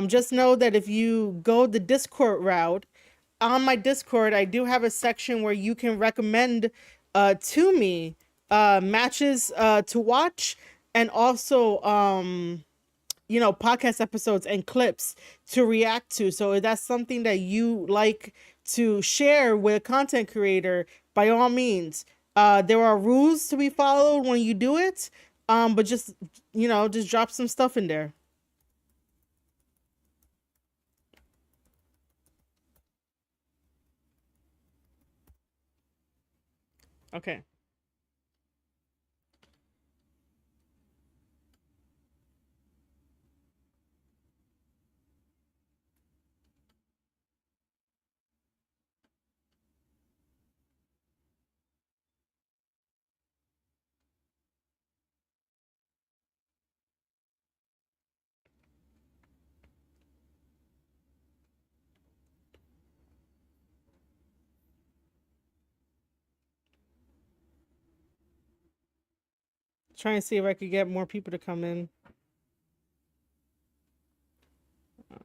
Just know that if you go the Discord route, on my Discord, I do have a section where you can recommend to me matches to watch. and also podcast episodes and clips to react to. So if that's something that you like to share with a content creator, by all means. There are rules to be followed when you do it. But just just drop some stuff in there. Okay. Trying to see if I could get more people to come in. Um,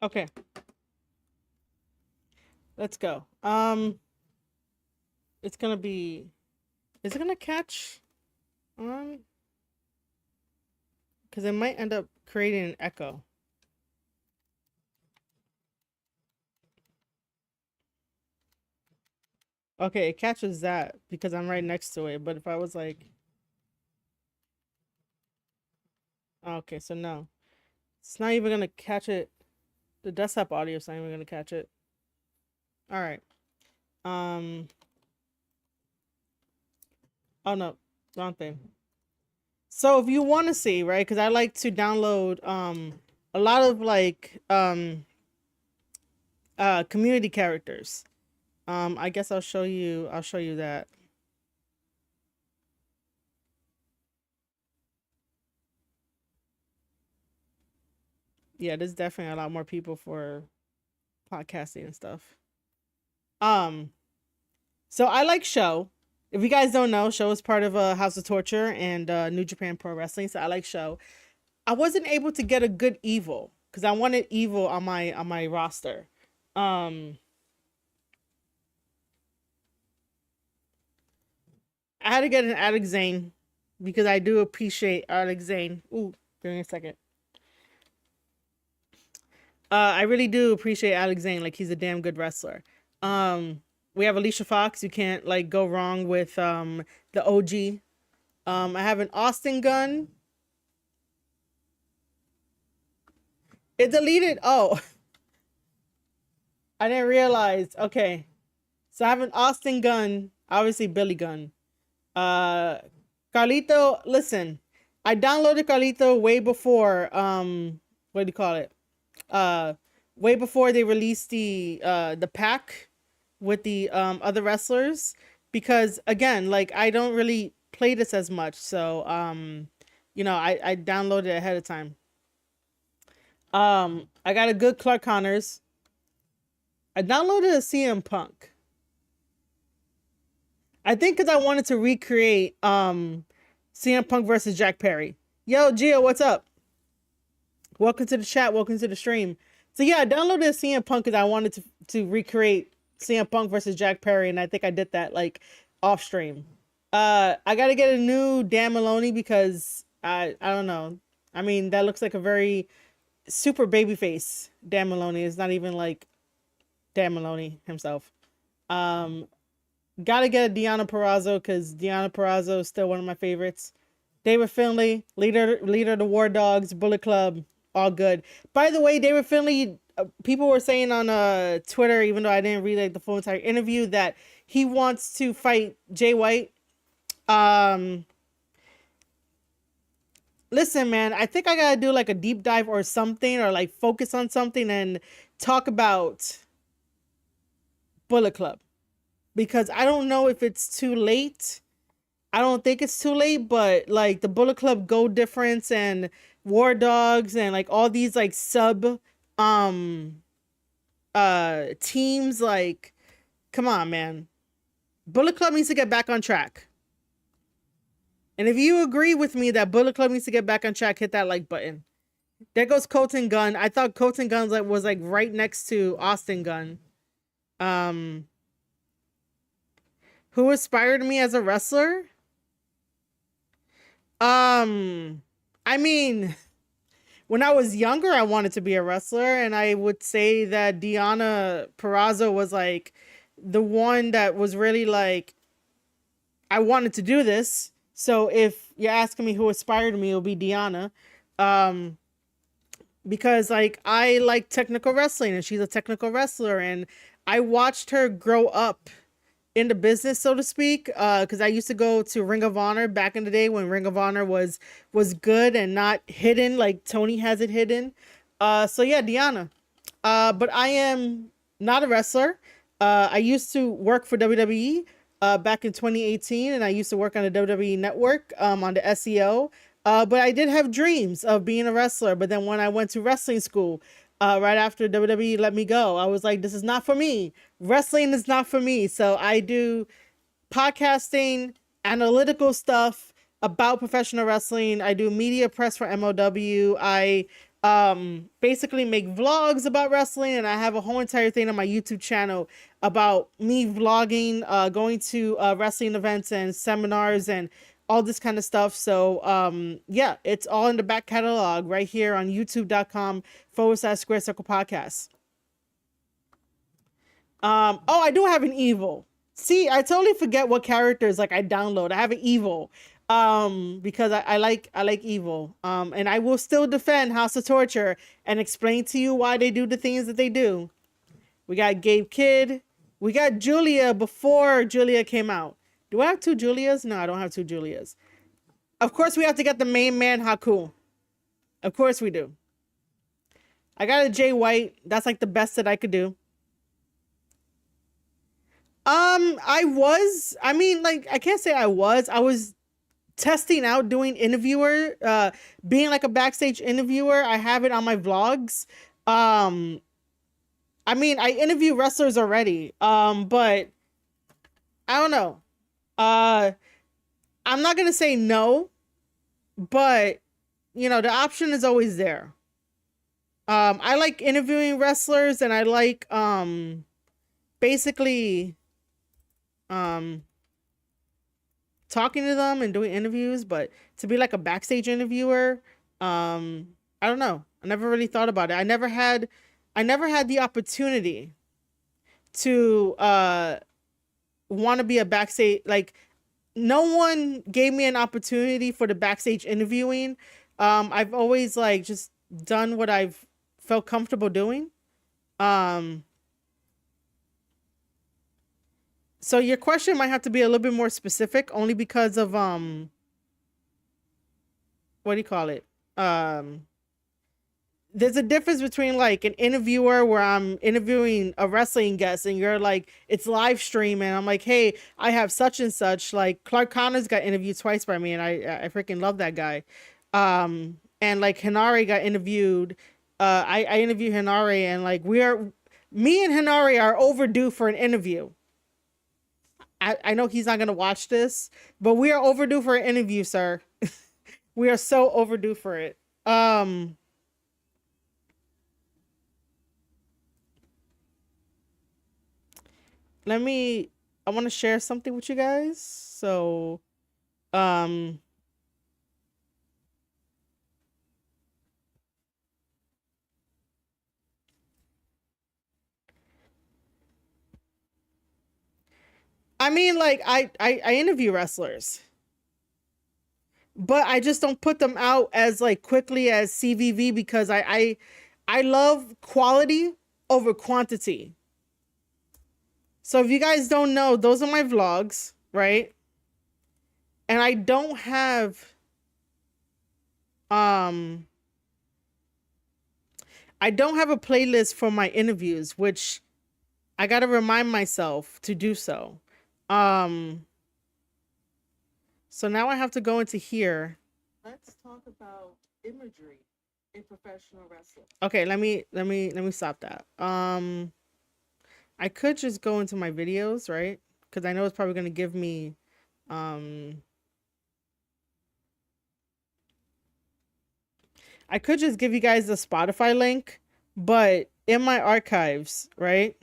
okay, let's go. It's gonna be. Is it gonna catch on? Because it might end up creating an echo. Okay, it catches that because I'm right next to it. But if I was like, okay, so no, it's not even gonna catch it. The desktop audio is not even gonna catch it. All right. Um. Oh no, wrong thing. So if you want to see, right? Because I like to download a lot of like community characters. I guess I'll show you. I'll show you that. Yeah, there's definitely a lot more people for podcasting and stuff. Um, so I like Show. If you guys don't know, Show is part of House of Torture and New Japan Pro Wrestling. So I like Show. I wasn't able to get a good Evil because I wanted Evil on my roster. Um, I had to get an Alex Zane because I do appreciate Alex Zane. Ooh, give me a second. I really do appreciate Alex Zane. Like he's a damn good wrestler. Um, we have Alicia Fox. You can't like go wrong with the OG. I have an Austin gun. It deleted. Oh, I didn't realize. Okay, so I have an Austin gun. Obviously Billy Gunn. Uh, Carlito. Listen, I downloaded Carlito way before. What do you call it? Uh, way before they released the pack with the other wrestlers because again like I don't really play this as much so I downloaded it ahead of time. I got a good Clark Connors. I downloaded a CM Punk. I think because I wanted to recreate CM Punk versus Jack Perry. Yo Gio, what's up? Welcome to the chat, welcome to the stream. So yeah, I downloaded CM Punk because I wanted to recreate CM Punk versus Jack Perry, and I think I did that like off stream. I gotta get a new Dan Maloney because I don't know. I mean, that looks like a very super babyface Dan Maloney. It's not even like Dan Maloney himself. Um, Gotta get Deanna Perrazzo because Deanna Perrazzo is still one of my favorites. David Finlay, leader of the War Dogs, Bullet Club, all good. By the way, David Finlay, people were saying on Twitter, even though I didn't read like the full entire interview, that he wants to fight Jay White. Um, Listen, man, I think I gotta do like a deep dive or something, or like focus on something and talk about Bullet Club because I don't know if it's too late I don't think it's too late, but like the Bullet Club Go Difference and War Dogs and like all these like sub um teams, like, come on, man. Bullet Club needs to get back on track. And if you agree with me that Bullet Club needs to get back on track, hit that like button. There goes Colton Gunn. I thought Colton Gunn was like right next to Austin Gunn. Um, who inspired me as a wrestler? Um, I mean, when I was younger, I wanted to be a wrestler, and I would say that Deonna Purrazzo was like the one that was really like, I wanted to do this. So if you're asking me who inspired me, it'll be Deonna. Um, because like I like technical wrestling and she's a technical wrestler, and I watched her grow up in the business, so to speak, because I used to go to Ring of Honor back in the day when Ring of Honor was good and not hidden like Tony has it hidden. So yeah, Deonna. But I am not a wrestler. I used to work for WWE back in 2018, and I used to work on the WWE network on the SEO. But I did have dreams of being a wrestler. But then when I went to wrestling school, right after WWE let me go, I was like, this is not for me. Wrestling is not for me. So I do podcasting, analytical stuff about professional wrestling. I do media press for MLW. I basically make vlogs about wrestling, and I have a whole entire thing on my YouTube channel about me vlogging, going to wrestling events and seminars and all this kind of stuff. So yeah, it's all in the back catalog right here on youtube.com/Sqaured Circle Podcast. Oh, I do have an evil. See, I totally forget what characters like I download. I have an evil. Because I like evil. And I will still defend House of Torture and explain to you why they do the things that they do. We got Gabe Kidd. We got Julia before Julia came out. Do I have two Julias? No, I don't have two Julias. Of course, we have to get the main man, Haku. Of course we do. I got a Jay White. That's like the best that I could do. I mean, like, I can't say I was testing out doing interviewer, being like a backstage interviewer. I have it on my vlogs. Um, I mean, I interview wrestlers already. But I don't know. Uh, I'm not gonna say no, but you know, the option is always there. I like interviewing wrestlers, and I like basically um talking to them and doing interviews, but to be like a backstage interviewer, I don't know. I never really thought about it. I never had the opportunity to want to be a backstage, like, no one gave me an opportunity for the backstage interviewing. I've always like just done what I've felt comfortable doing. Um so your question might have to be a little bit more specific, only because of what do you call it? Um there's a difference between like an interviewer where I'm interviewing a wrestling guest and you're like, it's live stream, and I'm like, hey, I have such and such. Like Clark Connors got interviewed twice by me, and I freaking love that guy. And like Hinari got interviewed. I interviewed Hinari, and like me and Hinari are overdue for an interview. I know he's not gonna watch this, but we are overdue for an interview, sir. We are so overdue for it. Let me I want to share something with you guys. So, um I mean, like, I interview wrestlers, but I just don't put them out as like quickly as CVV, because I love quality over quantity. So if you guys don't know, those are my vlogs, right? And um I don't have a playlist for my interviews, which I got to remind myself to do so. Um So now I have to go into here. Let's talk about imagery in professional wrestling. Okay, let me stop that. I could just go into my videos, right? Because I know it's probably going to give me I could just give you guys the Spotify link, but in my archives, right?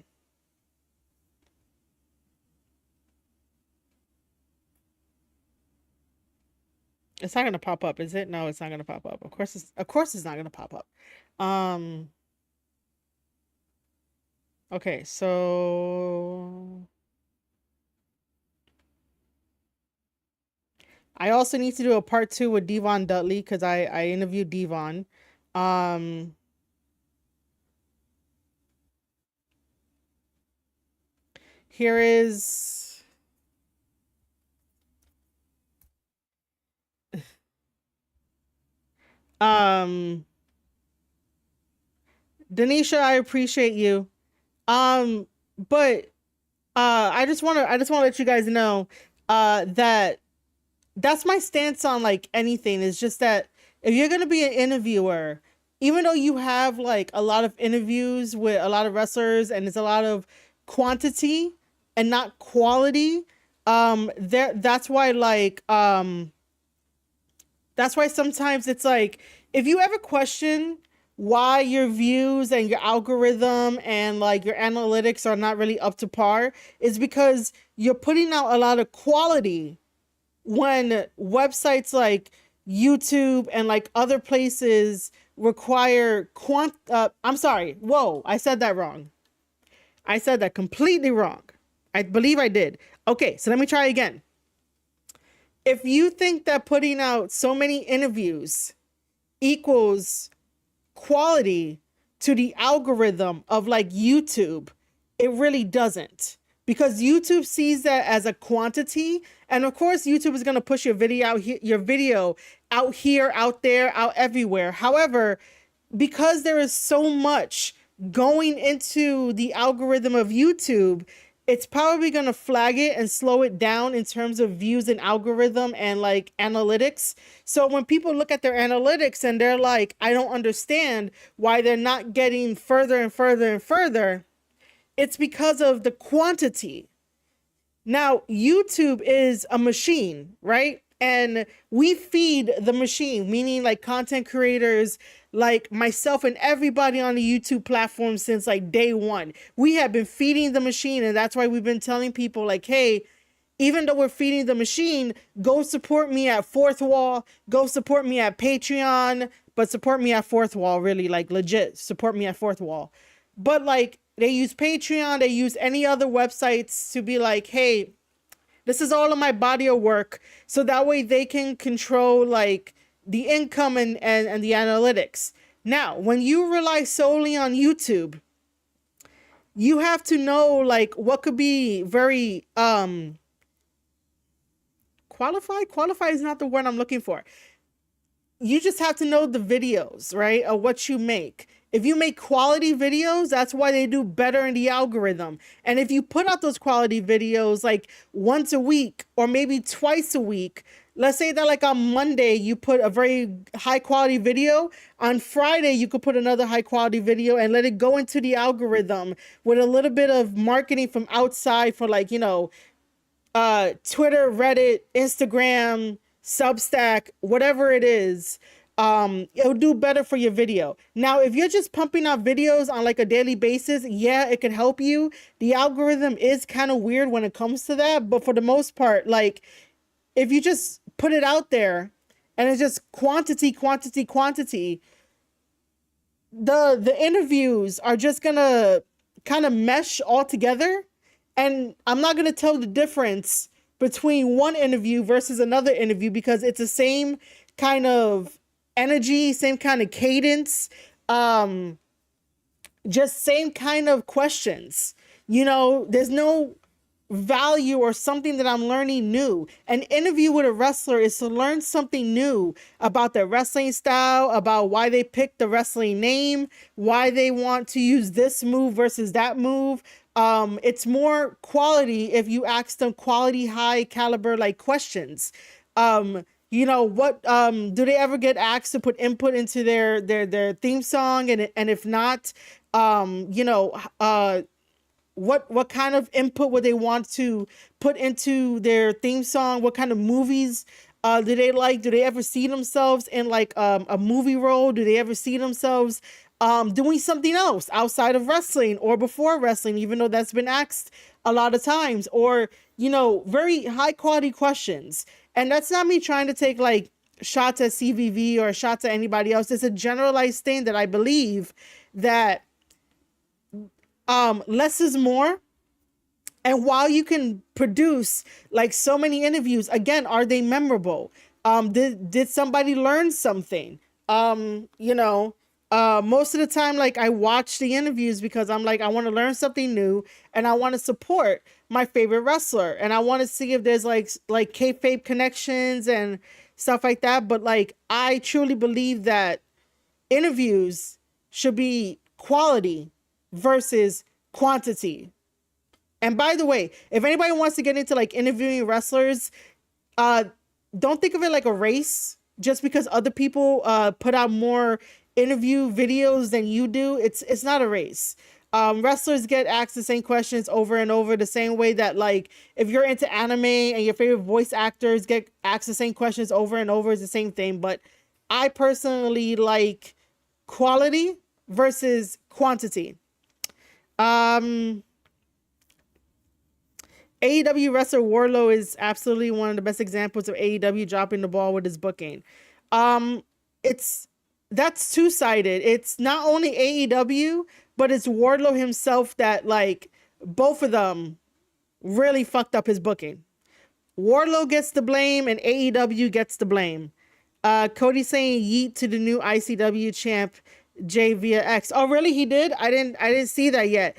It's not gonna pop up, is it? No, it's not gonna pop up. Of course it's not gonna pop up. Okay, so I also need to do a part 2 with Devon Dudley because I interviewed Devon. Here is Denisha, I appreciate you. But I just want to let you guys know that that's my stance on like anything. Is just that if you're gonna be an interviewer, even though you have like a lot of interviews with a lot of wrestlers and it's a lot of quantity and not quality, that's why that's why sometimes it's like if you ever question why your views and your algorithm and like your analytics are not really up to par, is because you're putting out a lot of quality when websites like YouTube and like other places require I'm sorry. Whoa, I said that wrong. I said that completely wrong. I believe I did. Okay, so let me try again. If you think that putting out so many interviews equals quality to the algorithm of like YouTube, it really doesn't, because YouTube sees that as a quantity. And of course, YouTube is going to push your video out here, out there, out everywhere. However, because there is so much going into the algorithm of YouTube, it's probably going to flag it and slow it down in terms of views and algorithm and like analytics. So when people look at their analytics and they're like, I don't understand why they're not getting further and further and further, it's because of the quantity. Now, YouTube is a machine, right? And we feed the machine, meaning like content creators like myself and everybody on the YouTube platform since like day one. We have been feeding the machine, and that's why we've been telling people like, hey, even though we're feeding the machine, go support me at Fourth Wall, go support me at Patreon, but support me at Fourth Wall, really, like legit, support me at Fourth Wall. But like they use Patreon, they use any other websites to be like, hey, this is all of my body of work. So that way they can control like the income and the analytics. Now, when you rely solely on YouTube, you have to know like what could be very qualify is not the word I'm looking for. You just have to know the videos, right? Of what you make. If you make quality videos, that's why they do better in the algorithm. And if you put out those quality videos like once a week or maybe twice a week, let's say that like on Monday, you put a very high quality video. On Friday, you could put another high quality video and let it go into the algorithm with a little bit of marketing from outside for like, Twitter, Reddit, Instagram, Substack, whatever it is. It'll do better for your video. Now, if you're just pumping out videos on like a daily basis, yeah, it can help you. The algorithm is kind of weird when it comes to that, but for the most part, like if you just put it out there and it's just quantity, the interviews are just gonna kind of mesh all together. And I'm not gonna tell the difference between one interview versus another interview because it's the same kind of energy, same kind of cadence, just same kind of questions. There's no value or something that I'm learning new. An interview with a wrestler is to learn something new about their wrestling style, about why they picked the wrestling name, why they want to use this move versus that move. It's more quality if you ask them quality, high caliber like questions. What do they ever get asked to put input into their theme song, and if not, what kind of input would they want to put into their theme song? What kind of movies do they like? Do they ever see themselves in like a movie role? Do they ever see themselves doing something else outside of wrestling or before wrestling, even though that's been asked a lot of times? Or, very high quality questions. And that's not me trying to take like shots at CVV or shots at anybody else. It's a generalized thing that I believe that less is more. And while you can produce like so many interviews, again, are they memorable? Did somebody learn something? Most of the time, like I watch the interviews because I'm like, I want to learn something new and I want to support my favorite wrestler. And I want to see if there's like kayfabe connections and stuff like that. But like, I truly believe that interviews should be quality versus quantity. And by the way, if anybody wants to get into like interviewing wrestlers, don't think of it like a race just because other people put out more interview videos than you do. It's not a race. Wrestlers get asked the same questions over and over, the same way that like if you're into anime and your favorite voice actors get asked the same questions over and over, is the same thing. But I personally like quality versus quantity. AEW wrestler Wardlow is absolutely one of the best examples of AEW dropping the ball with his booking. That's two-sided. It's not only AEW, but it's Wardlow himself that like both of them really fucked up his booking. Wardlow gets the blame and AEW gets the blame. Cody saying yeet to the new ICW champ Jey via X. Oh, really? He did? I didn't see that yet.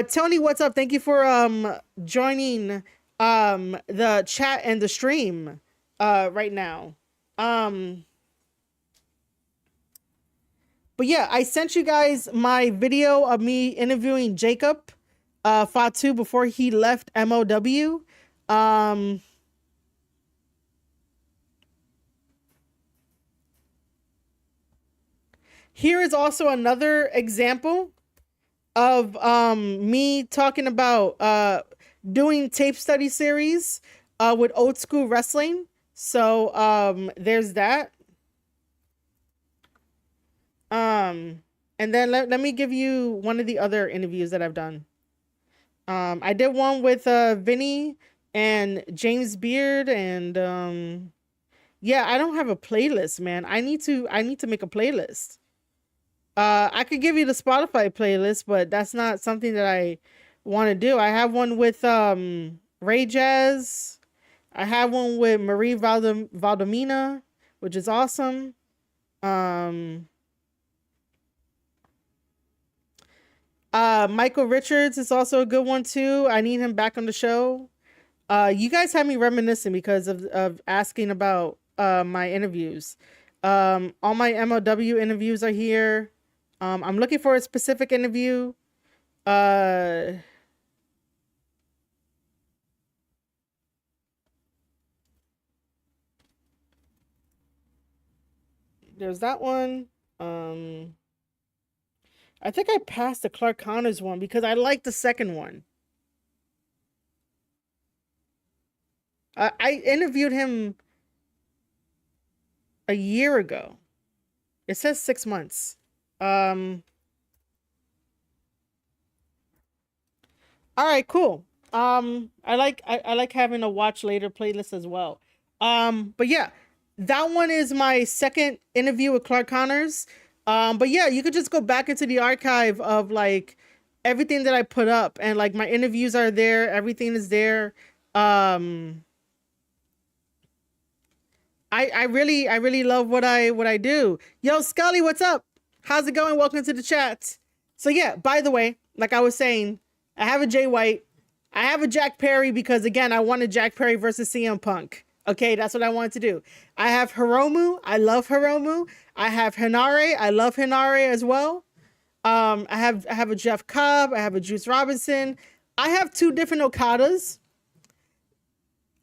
Tony, what's up? Thank you for joining the chat and the stream right now. But yeah, I sent you guys my video of me interviewing Jacob Fatu before he left MOW. Here is also another example of me talking about doing tape study series with Old School Wrestling. So there's that. And then let me give you one of the other interviews that I've done. I did one with Vinny and James Beard, and yeah, I don't have a playlist, man. I need to make a playlist. I could give you the Spotify playlist, but that's not something that I want to do. I have one with Ray Jazz. I have one with Marie Valdomina, which is awesome. Michael Richards is also a good one too. I need him back on the show. You guys have me reminiscing because of asking about my interviews. All my MLW interviews are here. I'm looking for a specific interview. There's that one. I think I passed the Clark Connors one because I like the second one. I interviewed him a year ago. It says 6 months. All right, cool. I like having a watch later playlist as well. But yeah, that one is my second interview with Clark Connors. But yeah, you could just go back into the archive of like everything that I put up, and like my interviews are there. Everything is there. I really love what I do. Yo, Scully, what's up? How's it going? Welcome to the chat. So yeah, by the way, like I was saying, I have a Jay White. I have a Jack Perry because again, I wanted Jack Perry versus CM Punk. Okay, that's what I wanted to do. I have Hiromu. I love Hiromu. I have Hinare. I love Hinare as well. I have a Jeff Cobb. I have a Juice Robinson. I have 2 different Okadas.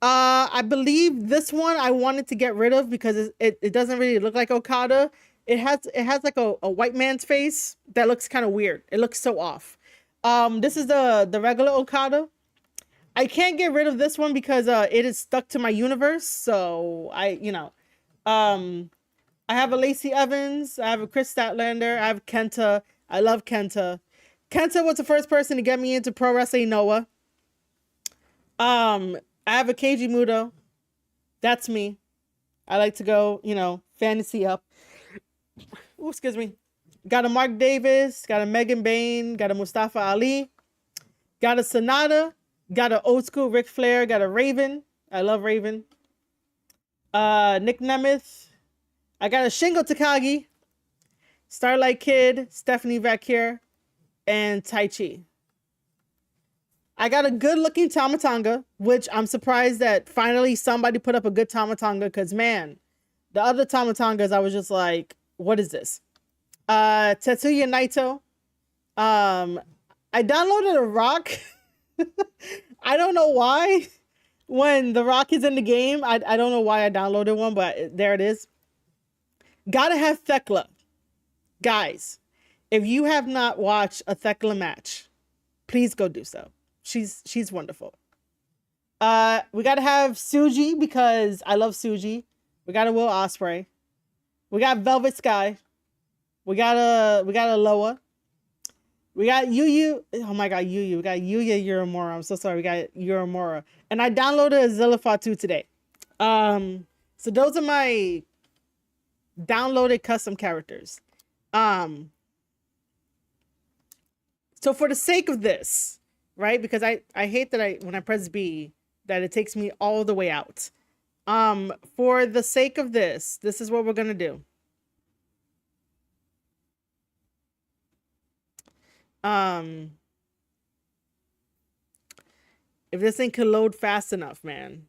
I believe this one I wanted to get rid of because it doesn't really look like Okada. It has like a white man's face that looks kind of weird. It looks so off. This is the regular Okada. I can't get rid of this one because it is stuck to my universe. So um I have a Lacey Evans, I have a Chris Statlander, I have Kenta. I love Kenta. Kenta was the first person to get me into pro wrestling Noah. Um, I have a Keiji Muto. That's me. I like to go, fantasy up. Ooh, excuse me. Got a Mark Davis, got a Megan Bain, got a Mustafa Ali, got a Sonata, got an old school Ric Flair, got a Raven. I love Raven. Nick Nemeth. I got a Shingo Takagi, Starlight Kid, Stephanie Vaquer, and Tai Chi. I got a good looking Tamatanga, which I'm surprised that finally somebody put up a good Tamatanga because, man, the other Tamatangas, I was just like, what is this? Tetsuya Naito. I downloaded a Rock. I don't know why. When the Rock is in the game, I don't know why I downloaded one, but there it is. Gotta have Thekla. Guys, if you have not watched a Thekla match, please go do so. She's wonderful. We gotta have Suji because I love Suji. We got a Will Ospreay. We got Velvet Sky. We got a Loa. We got Yu. Oh my god, Yu. We got Yuya Uramura. I'm so sorry. We got Uramura. And I downloaded a Zilla Fatu today. So those are my downloaded custom characters. So for the sake of this, right? Because I hate that when I press B that it takes me all the way out. For the sake of this is what we're gonna do. If this thing could load fast enough, man.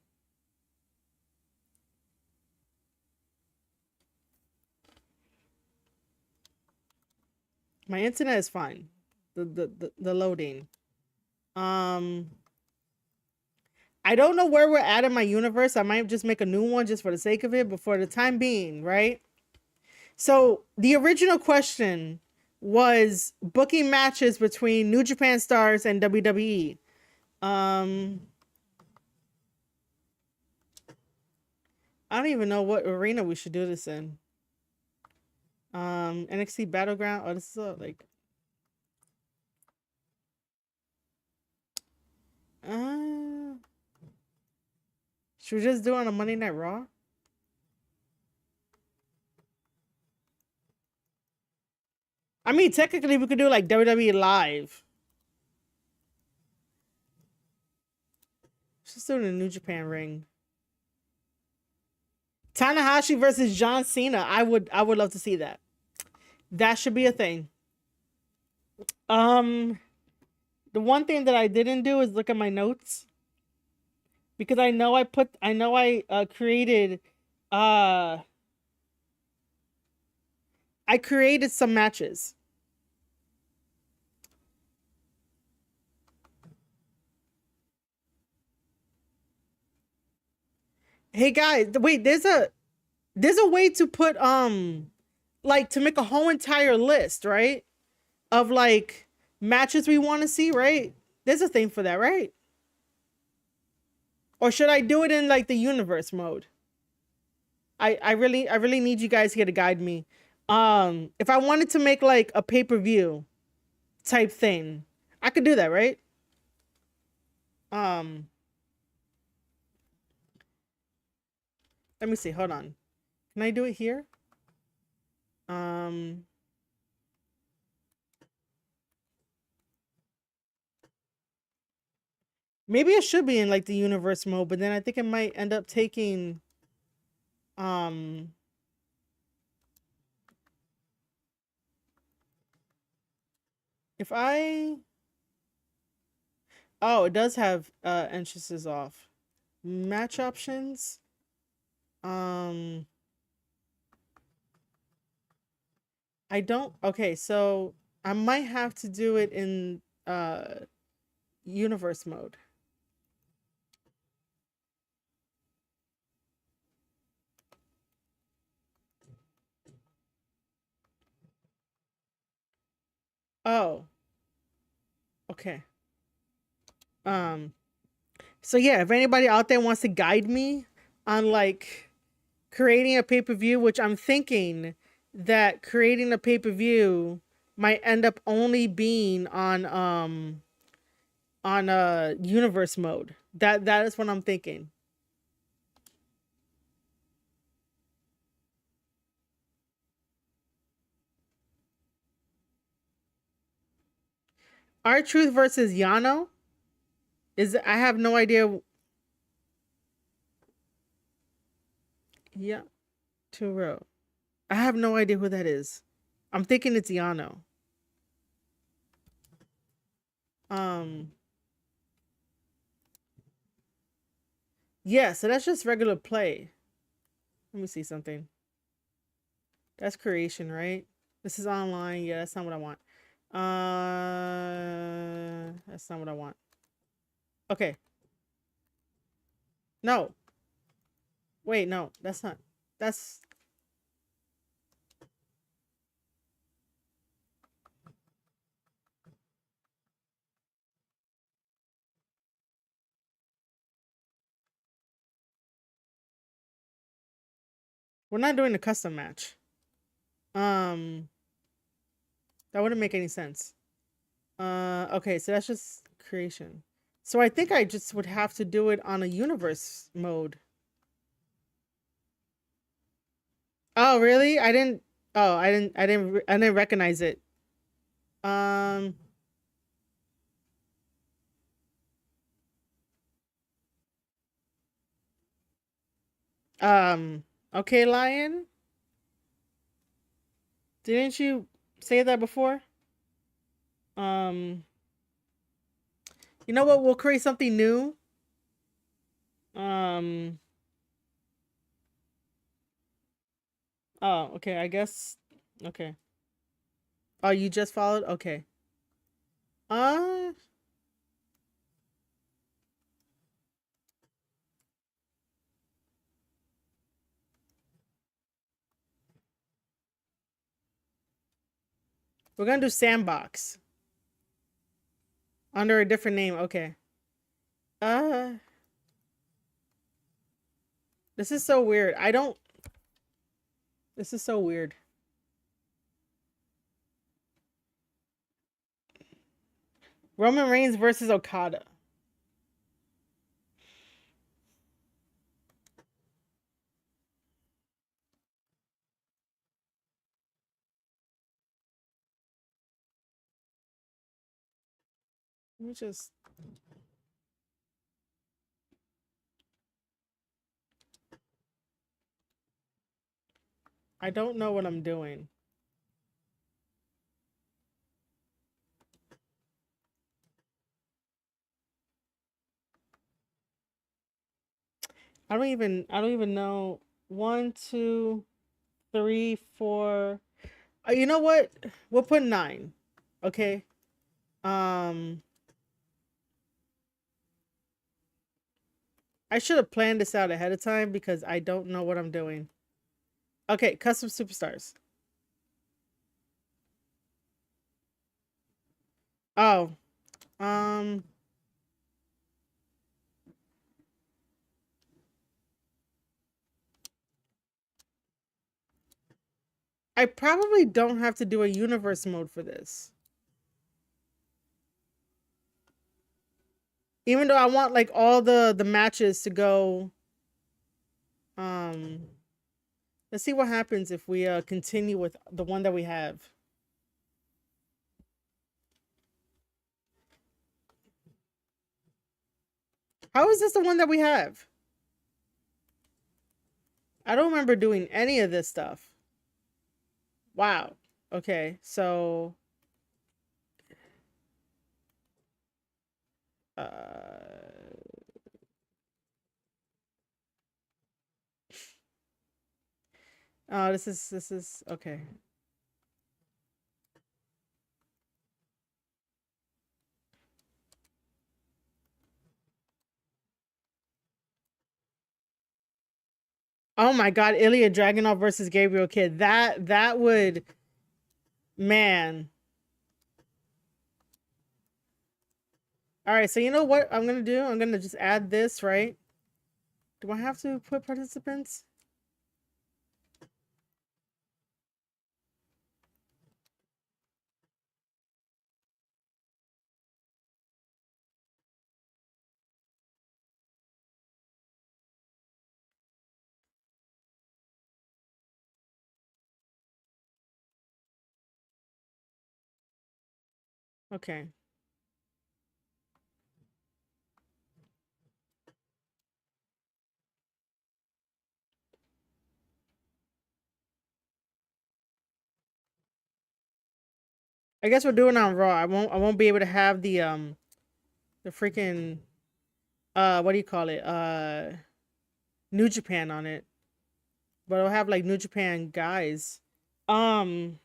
My internet is fine. The loading. I don't know where we're at in my universe. I might just make a new one just for the sake of it, but for the time being, right? So the original question was booking matches between New Japan stars and WWE. I don't even know what arena we should do this in. NXT Battleground. Oh, this is like. Should we just do it on a Monday Night Raw? I mean, technically, we could do like WWE Live. Let's just do it in a New Japan ring. Tanahashi versus John Cena. I would love to see that. That should be a thing. The one thing that I didn't do is look at my notes. Because I know I created I created some matches. Hey guys, wait, there's a way to put like to make a whole entire list, right? Of like matches we want to see, right? There's a thing for that, right? Or should I do it in like the universe mode? I really need you guys here to guide me. If I wanted to make like a pay-per-view type thing, I could do that, right? Let me see. Hold on. Can I do it here? Maybe it should be in like the universe mode, but then I think it might end up taking if I oh, it does have entrances off. Match options. I don't okay, so I might have to do it in universe mode. Oh, okay. Um, so yeah, if anybody out there wants to guide me on like creating a pay-per-view, which I'm thinking that creating a pay-per-view might end up only being on a universe mode. That is what I'm thinking. R-Truth versus Yano is, I have no idea. Yeah, Turo. I have no idea who that is. I'm thinking it's Yano. Um, yeah, so that's just regular play. Let me see something. That's creation, right? This is online. Yeah, that's not what I want. That's not what I want. Okay. No. Wait, no, that's not. That's we're not doing a custom match. Um, that wouldn't make any sense. Okay, so that's just creation. So I think I just would have to do it on a universe mode. Oh, really? I didn't. Oh, I didn't recognize it. Um. Okay, Lion. Didn't you say that before? Um. You know what? We'll create something new. Um. Oh, okay. I guess. Okay. Oh, you just followed? Okay. Uh. We're gonna do sandbox under a different name. Okay. Uh. This is so weird. I don't. This is so weird. Roman Reigns versus Okada. Let me just. I don't know what I'm doing. I don't even know. One, two, three, four. You know what? We'll put 9. Okay. Um, I should have planned this out ahead of time because I don't know what I'm doing. Okay, custom superstars. Oh, um, I probably don't have to do a universe mode for this. Even though I want like all the matches to go. Um, let's see what happens if we continue with the one that we have. How is this the one that we have? I don't remember doing any of this stuff. Wow. Okay, so oh, this is okay. Oh my God, Ilya Dragunov versus Gabriel Kidd. That would, man. All right, so you know what I'm gonna do? I'm gonna just add this, right? Do I have to put participants? Okay. I guess we're doing it on Raw. I won't be able to have the freaking what do you call it? New Japan on it. But I'll have like New Japan guys. Um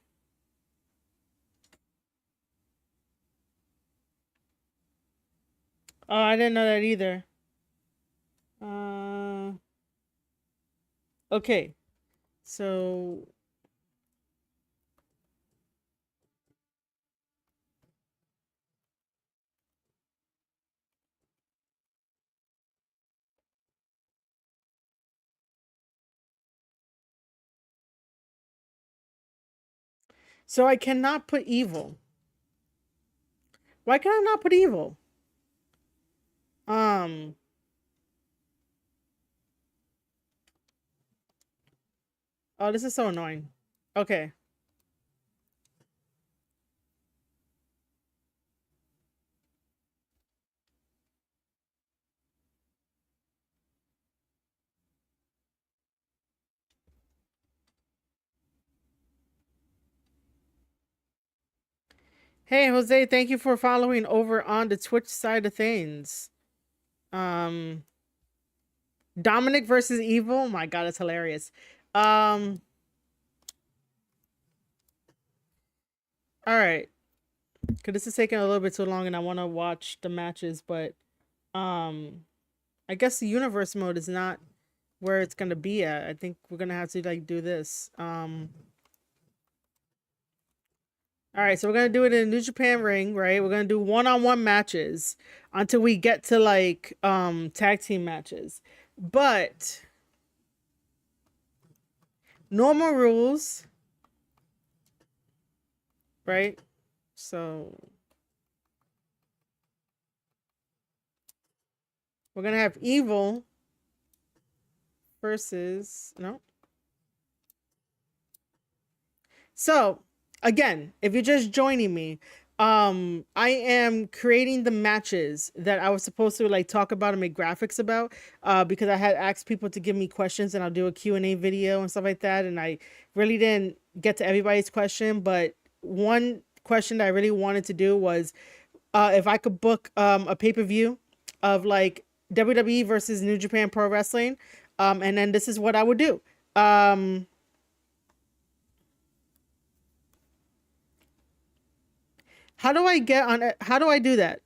oh, I didn't know that either. Uh okay. So I cannot put evil. Why can I not put evil? Um oh, this is so annoying. Okay. Hey Jose, thank you for following over on the Twitch side of things. Um Dominic versus Evil. Oh my god, that's hilarious. Um all right. Cause this is taking a little bit too long and I want to watch the matches, but um I guess the universe mode is not where it's gonna be at. I think we're gonna have to like do this. All right, so we're gonna do it in New Japan Ring, right? We're gonna do one-on-one matches until we get to like tag team matches. But normal rules, right? So we're gonna have Evil versus no. So again, if you're just joining me, I am creating the matches that I was supposed to like talk about and make graphics about, because I had asked people to give me questions and I'll do a Q&A video and stuff like that, and I really didn't get to everybody's question, but one question that I really wanted to do was if I could book a pay-per-view of like WWE versus New Japan Pro Wrestling, and then this is what I would do. um How do I get on it? How do I do that?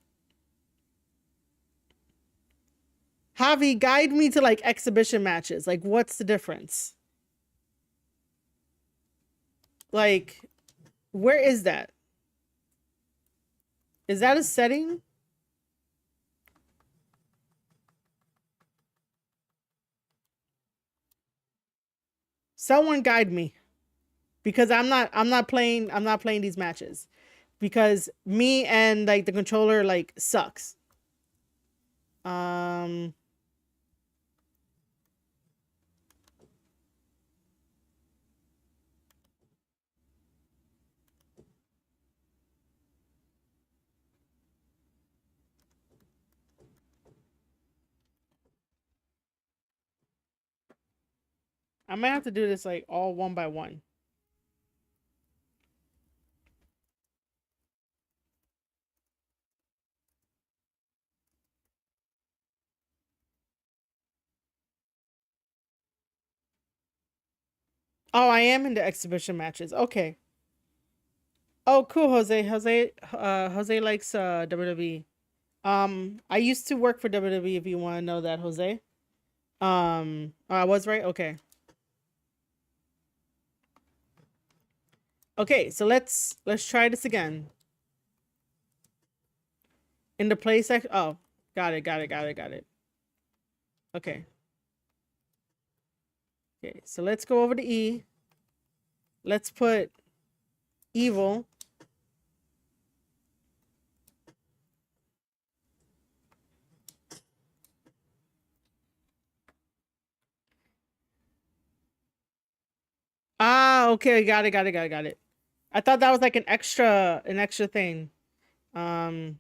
Javi, guide me to like exhibition matches. Like, what's the difference? Like, where is that? Is that a setting? Someone guide me because I'm not playing these matches because me and like the controller like sucks. Um I might have to do this like all one by one. Oh, I am into exhibition matches. Okay. Oh, cool, Jose. Jose likes WWE. I used to work for WWE if you want to know that, Jose. I was right. Okay. Okay, so let's try this again. In the play section. Oh, got it. Okay. Okay, so let's go over to E. Let's put evil. Ah, okay, got it. I thought that was like an extra thing. Um,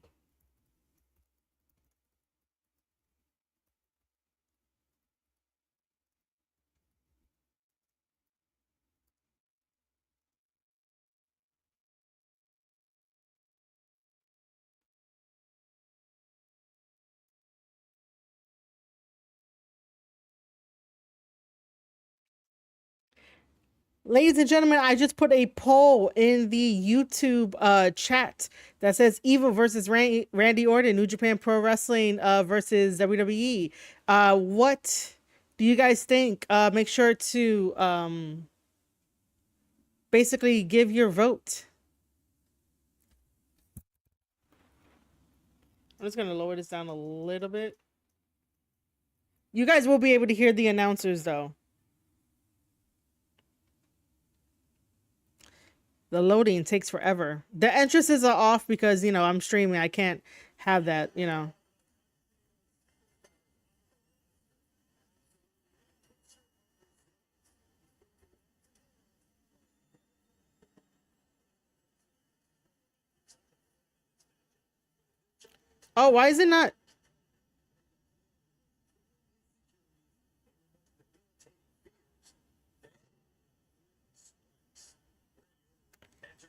Ladies and gentlemen, I just put a poll in the YouTube chat that says Evil versus Randy Orton, New Japan Pro Wrestling versus WWE. What do you guys think? Make sure to basically give your vote. I'm just going to lower this down a little bit. You guys will be able to hear the announcers though. The loading takes forever. The entrances are off because, you know, I'm streaming. I can't have that, you know. Oh, why is it not?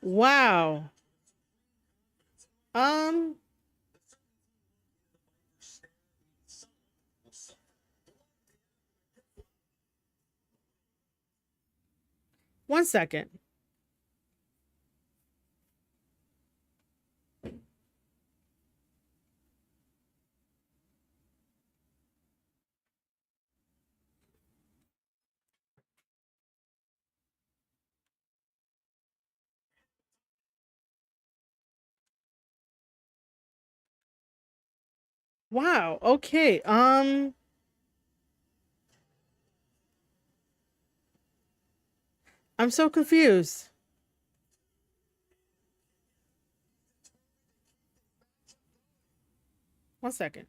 Wow. One second. Wow. Okay. I'm so confused. One second.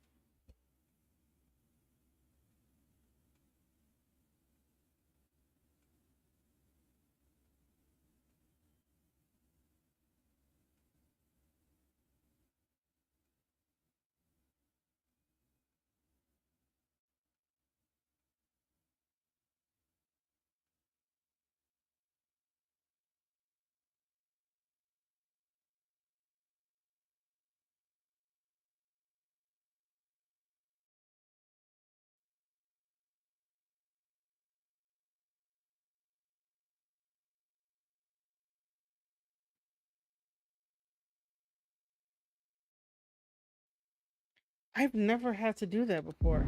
I've never had to do that before.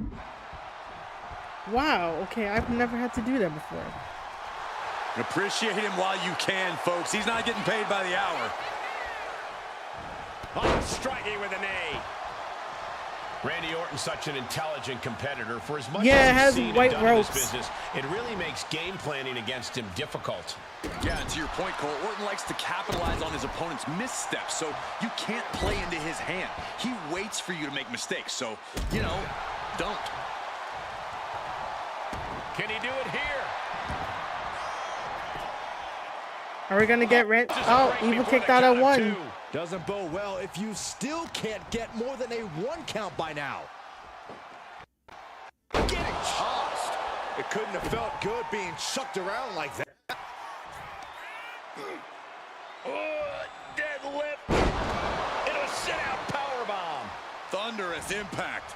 Wow. Okay. I've never had to do that before. Appreciate him while you can, folks. He's not getting paid by the hour. Oh, striking with a knee. Randy Orton's such an intelligent competitor. For as much Yeah, it as has he's seen white and done in ropes. this business, it really makes game planning against him difficult. Yeah, and to your point, Cole, Orton likes to capitalize on his opponent's missteps, so you can't play into his hand. He waits for you to make mistakes, so, you know, don't. Can he do it here? Are we gonna get rent? Oh, Evil kicked out at 1. Doesn't bode well if you still can't get more than a 1 count by now. Getting tossed. It couldn't have felt good being chucked around like that. Oh, deadlift. Into a sit-out powerbomb. Thunderous impact.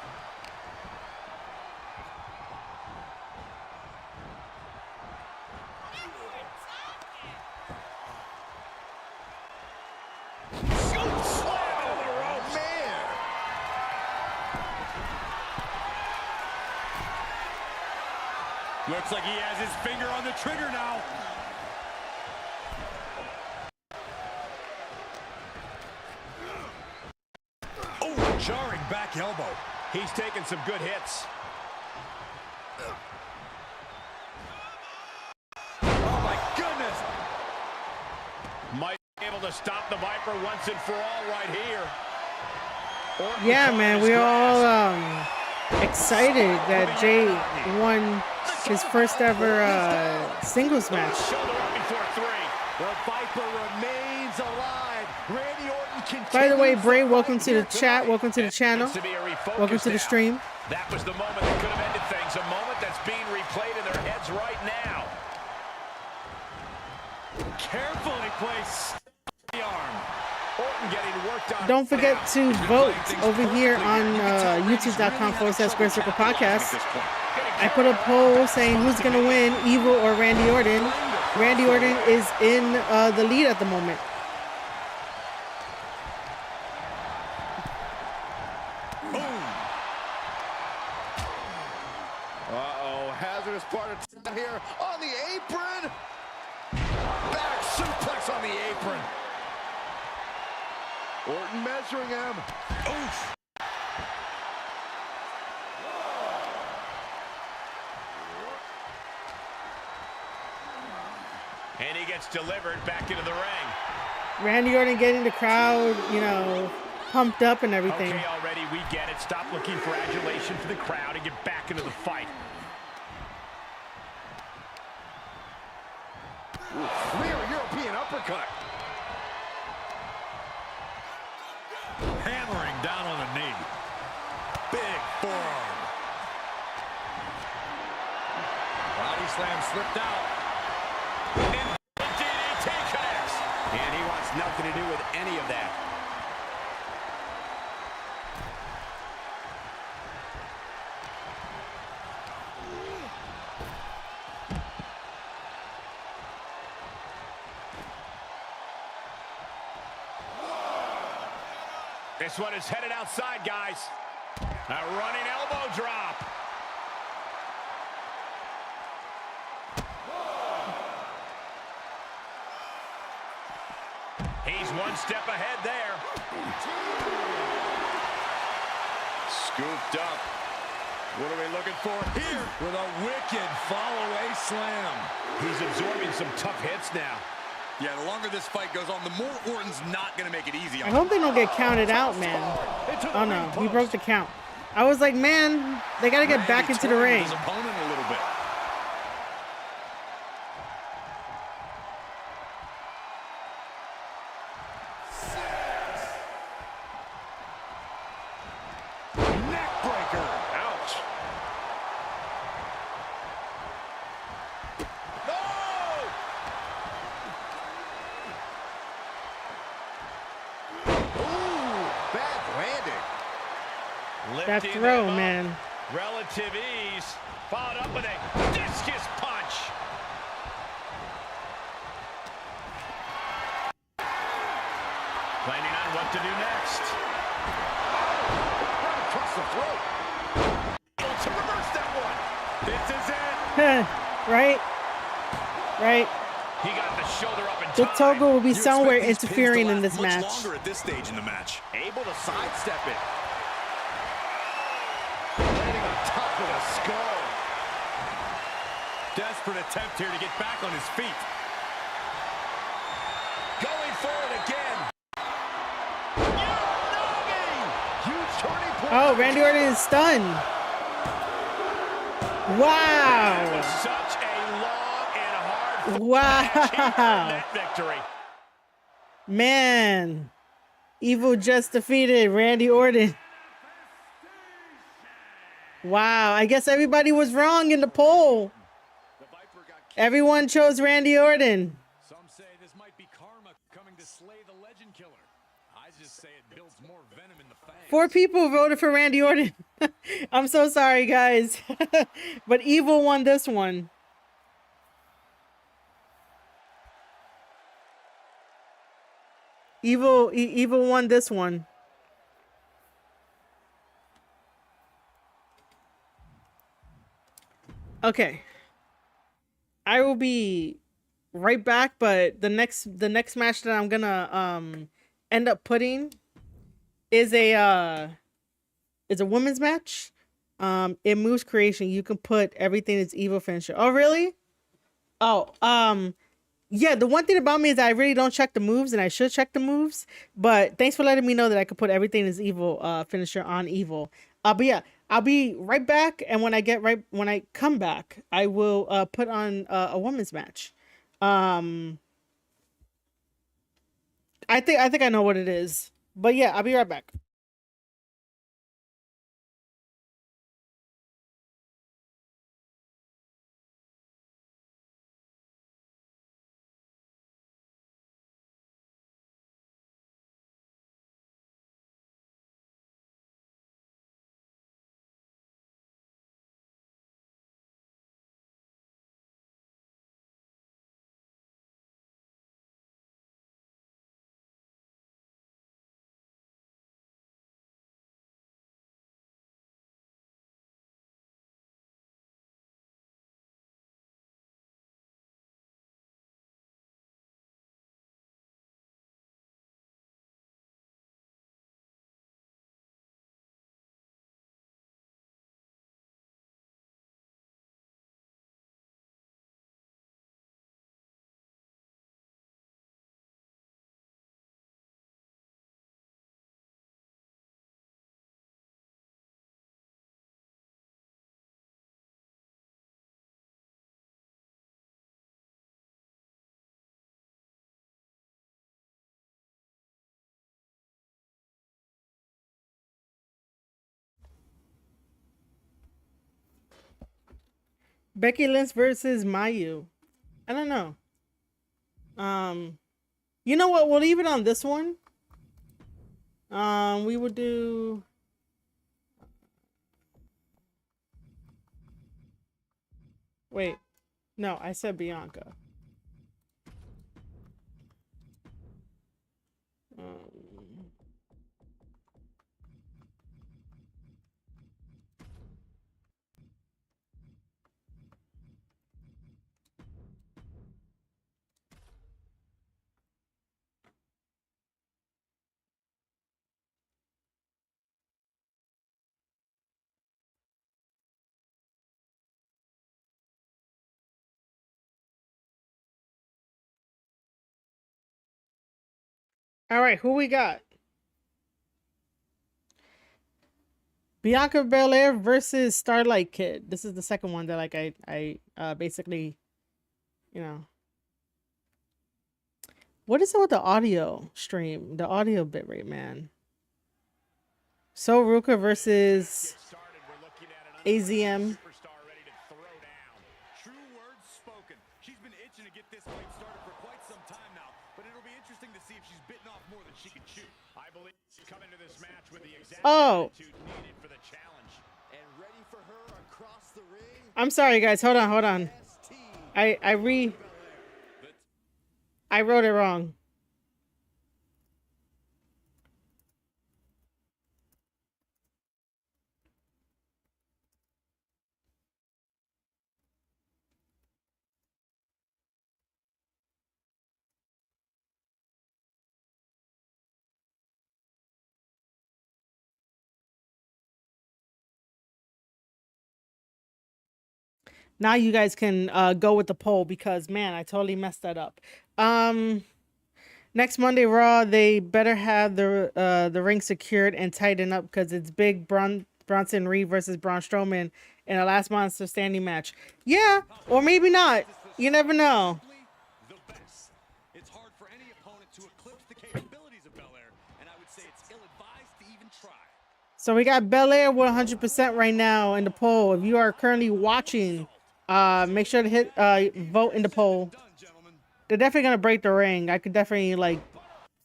Looks like he has his finger on the trigger now. Oh, jarring back elbow. He's taking some good hits. Oh my goodness. Might be able to stop the Viper once and for all right here. Orton Yeah, caught man, his we're grasp. all excited that Jey won his first ever singles match. Shoulder up before 3. The Viper remains alive. Randy Orton continues. By the way, Bray, fight welcome to here the chat. tonight. Welcome to the channel. Needs to be a refocus Welcome to the now. stream. That was the moment that could have ended things. A moment that's being replayed in their heads right now. Carefully placed the arm. Orton getting worked on. Don't forget now. to vote over here on youtube.com/Sqaured Circle Podcast. I put a poll saying who's going to win, Evil or Randy Orton. Randy Orton is in the lead at the moment. Uh-oh, hazardous part of here on the apron. Back suplex on the apron. Orton measuring him. Oof. And he gets delivered back into the ring. Randy Orton getting the crowd, pumped up and everything. Okay, already, we get it. Stop looking for adulation for the crowd and get back into the fight. Rear European uppercut. Hammering down on the knee. Big forearm. Body slam slipped out. And DDT connects. And he wants nothing to do with any of that. This one is headed outside, guys. A running elbow drop. He's one step ahead there. Scooped up. What are we looking for here? With a wicked fall-away slam. He's absorbing some tough hits now. Yeah, the longer this fight goes on, the more Orton's not going to make it easy I on hope they don't get counted out, man. Oh no, he broke the count. I was like, man, they got to get back into the ring. his opponent a little bit. Neck breaker. Ouch. Ooh, bad landing. That Lifting throw, them up. man. Relative ease. Followed up with a discus punch. Planning on what to do next. Right across the throat. Able to reverse that one. This is it. Right? Right. He got the shoulder up in The time. Togo will be You expect somewhere these pins to interfering in last this much match. longer at this stage in the match. Able to sidestep it. Landing on top of the skull. Desperate attempt here to get back on his feet. Going for it again. Huge turning point. Oh, Randy Orton is stunned. Wow. Such a long and hard Wow. that victory. Man. Evil just defeated Randy Orton. Wow. I guess everybody was wrong in the poll. Everyone chose Randy Orton. Some say this might be karma coming to slay the legend killer. I just say it builds more venom in the fangs. 4 people voted for Randy Orton. I'm so sorry, guys. But Evil won this one. Evil won this one. Okay. I will be right back, but the next match that I'm gonna end up putting is a It's a women's match. In Moves Creation, you can put everything is evil finisher. Oh, really? Oh, yeah, the one thing about me is I really don't check the moves, and I should check the moves. But thanks for letting me know that I could put everything is evil finisher on evil. But yeah, I'll be right back, and when I come back, I will put on a women's match. Um, I think I know what it is. But yeah, I'll be right back. Becky Lynch versus Mayu. I don't know. Um, you know what? We'll leave it on this one. We will do. Wait, no, I said Bianca. Um, all right, who we got? Bianca Belair versus Starlight Kid. This is the second one that like I basically, you know. What is it with the audio stream? The audio bitrate, man. So Ruka versus AZM. True words spoken. She's been itching to get this fight started for quite some time now, but it'll be interesting to see if she's bitten off more than she can chew. I believe she's coming to this match with the exact attitude needed for the challenge. And ready for her across the ring. I'm sorry, guys. Hold on. I wrote it wrong. Now you guys can go with the poll because man, I totally messed that up. Next Monday Raw, they better have the ring secured and tighten up because it's big Bronson Reed versus Braun Strowman in a last monster standing match. Yeah, or maybe not. You never know. The best. It's hard for any opponent to eclipse the capabilities of Belair, and I would say it's ill-advised to even try. So we got Belair 100% right now in the poll. If you are currently watching, make sure to hit vote in the poll. They're definitely gonna break the ring. I could definitely like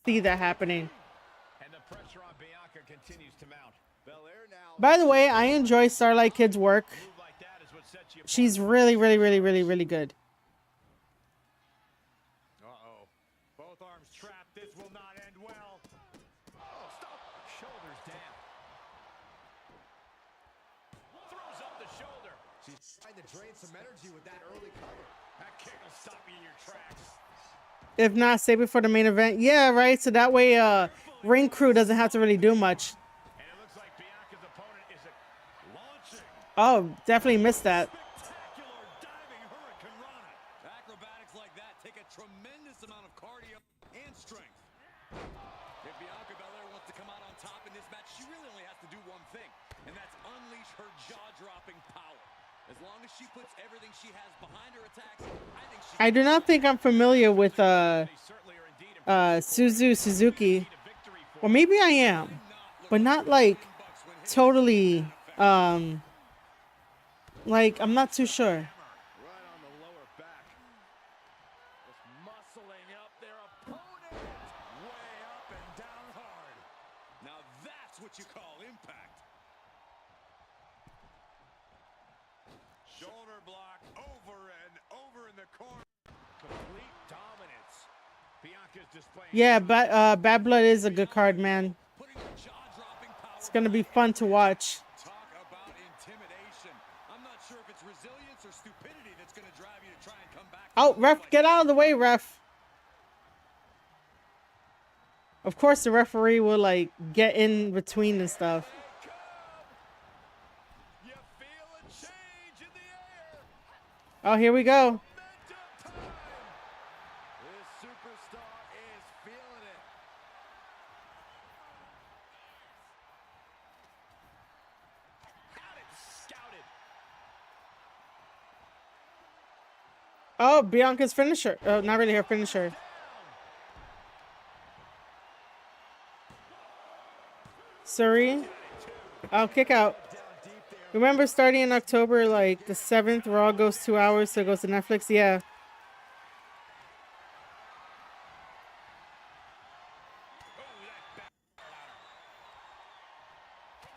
see that happening. And the pressure on Bianca continues to mount. Belair now. By the way, I enjoy Starlight Kid's work. Move like that is what sets you apart. She's really good. Uh-oh. Both arms trapped. This will not end well. Oh, stop. Shoulders down. Throws up the shoulder. She's trying to drain some energy with that early cover. That kick will stop you in your tracks. If not, save it for the main event. Yeah, right. So that way, ring crew doesn't have to really do much. And it looks like Bianca's opponent Oh, definitely missed that. Spectacular diving Hurricane Rana. Acrobatics like that take a tremendous amount of cardio and strength. If Bianca Belair wants to come out on top in this match, she really only has to do one thing, and that's unleash her jaw-dropping power. As long as she puts everything she has behind her attacks, I think she... I do not think I'm familiar with Suzuki. Or maybe I am, but not like totally like I'm not too sure. Right on the lower back. Just muscling up their opponent. Way up and down hard. Now that's what you call impact. Shoulder block over and over in the corner. Complete dominance. Bianca's displaying. Yeah, but Bad Blood is a good card, man. Putting her jaw-dropping power. It's gonna be fun to watch. Talk about intimidation. I'm not sure if it's resilience or stupidity that's going to drive you to try and come back. Oh, ref, get out of the way, ref. Of course, the referee will like get in between and stuff. You feel a change in the air. Oh, here we go. Momentum time. This superstar is feeling it. Had it scouted. Oh, Bianca's finisher. Oh, not really her finisher. Suri. Oh, kick out. Remember starting in October, like the 7th, Raw goes 2 hours, so it goes to Netflix? Yeah.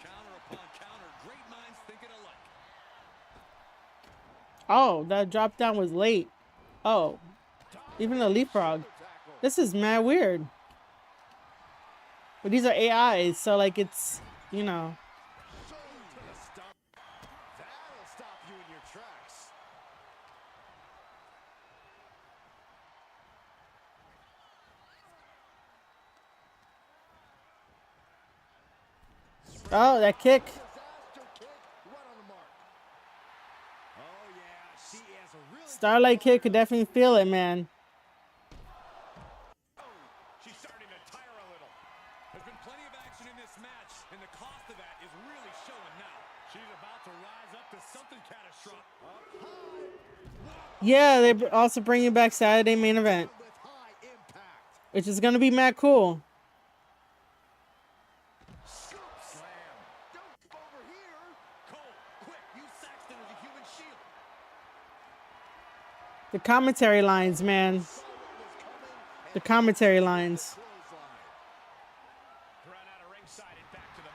Counter upon counter. Great minds thinking alike. Oh, that drop down was late. Oh, even the leapfrog. This is mad weird. But these are AIs, so like it's, you know. That'll stop you in your tracks. Oh, that kick. Disaster kick right on the mark. Oh, yeah. She has a really... Starlight Kid could definitely feel it, man. She's starting to tire a little. There's been plenty of action in this match, and the cost of that is really showing now. She's about to rise up to something catastrophic. Yeah, they're also bringing back Saturday main event, With high impact. which is gonna be mad cool. Scoop slam. Don't go over here. Cole, quick, use Saxton as a human shield. The commentary lines, man. The commentary lines. Clothesline. Run out of ringside and back to the mat.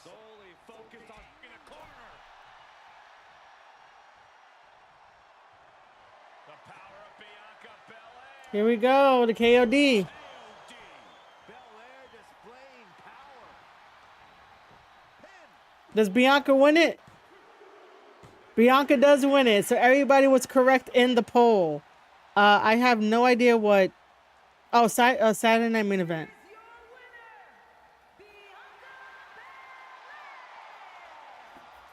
Solely focused on in a corner. The power of Bianca Belair. Here we go, the KOD. KOD. Belair displaying power. Pin. Does Bianca win it? Bianca does win it, so everybody was correct in the poll. I have no idea what. Oh, Saturday Night Main Event.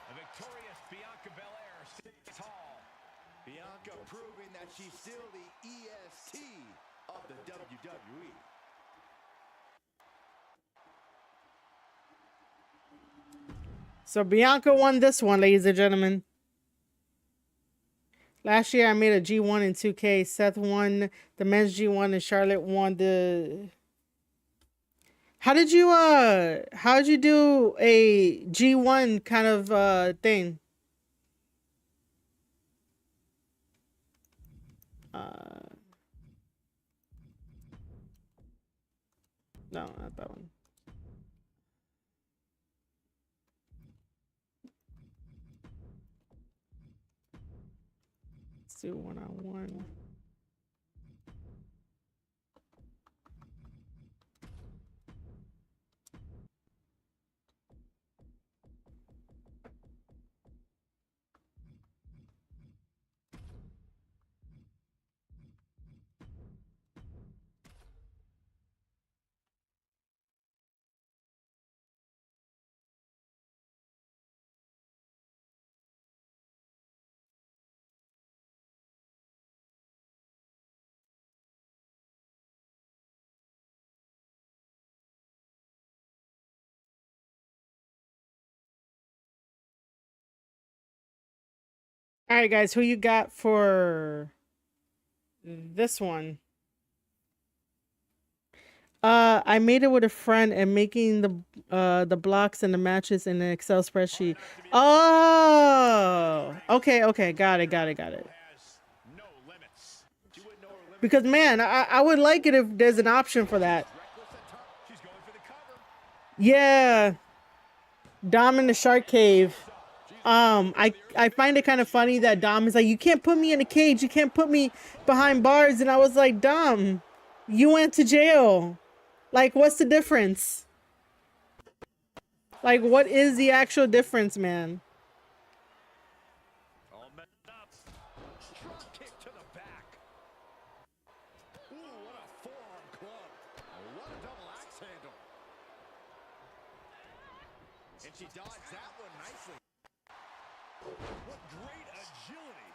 The victorious Bianca Belair stands tall. Bianca proving that she's still the EST of the WWE. So Bianca won this one, ladies and gentlemen. Last year I made a G1 in 2K. Seth won the men's G1 and Charlotte won the... How did you do a G1 kind of thing? No, not that one. Let's do one-on-one. All right, guys, who you got for this one? I made it with a friend and making the blocks and the matches in an Excel spreadsheet. Oh, okay, got it. Because man, I would like it if there's an option for that. Yeah, Dom in the shark cave. I find it kind of funny that Dom is like, you can't put me in a cage, you can't put me behind bars, and I was like, Dom, you went to jail. Like, what's the difference? Like, what is the actual difference, man? All messed up. Drop kick to the back. Ooh, what a forearm club. What a double axe handle. And she dodged that one nicely. What great agility.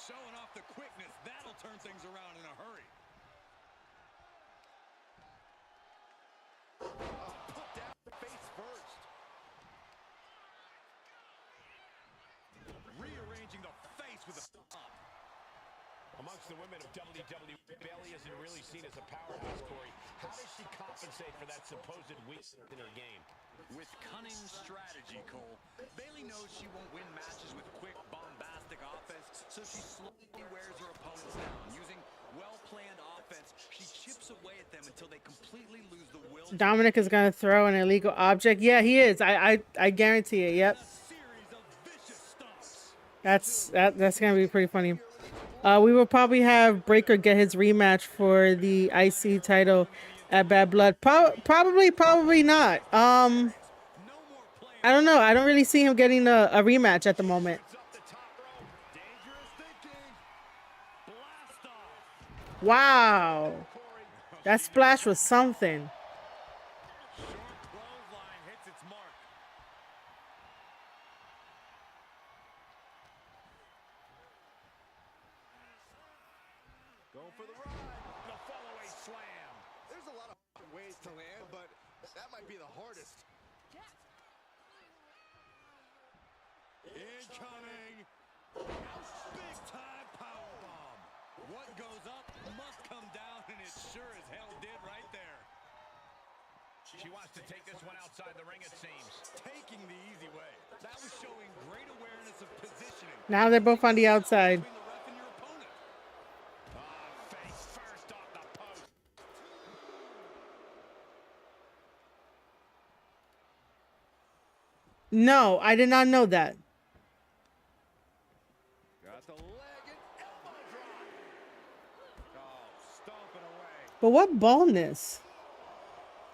Showing off the quickness. That'll turn things around in a hurry. Put down face first. Rearranging the face with a stomp. Amongst the women of WWE, Bayley isn't really seen as a powerhouse, Corey. How does she compensate for that supposed weakness in her game? With cunning strategy, Cole. Bayley knows she won't win matches with quick, bombastic offense, so she slowly wears her opponents down. Using well-planned offense, she chips away at them until they completely lose the will. Dominic is gonna throw an illegal object. Yeah, he is. I guarantee it. Yep. That's gonna be pretty funny. We will probably have Breakker get his rematch for the IC title at Bad Blood. Probably not. I don't know. I don't really see him getting a rematch at the moment. Wow. That splash was something. Going for the ride. The follow-away slam. There's a lot of ways to land, but that might be the hardest. Incoming. Big-time powerbomb. What goes up must come down, and it sure as hell did right there. She wants to take this one outside the ring, it seems. Taking the easy way. That was showing great awareness of positioning. Now they're both on the outside. Between the ref and your opponent. Face first off the post. No, I did not know that. Got the leg and elbow drop. Oh, stomping away. But what baldness?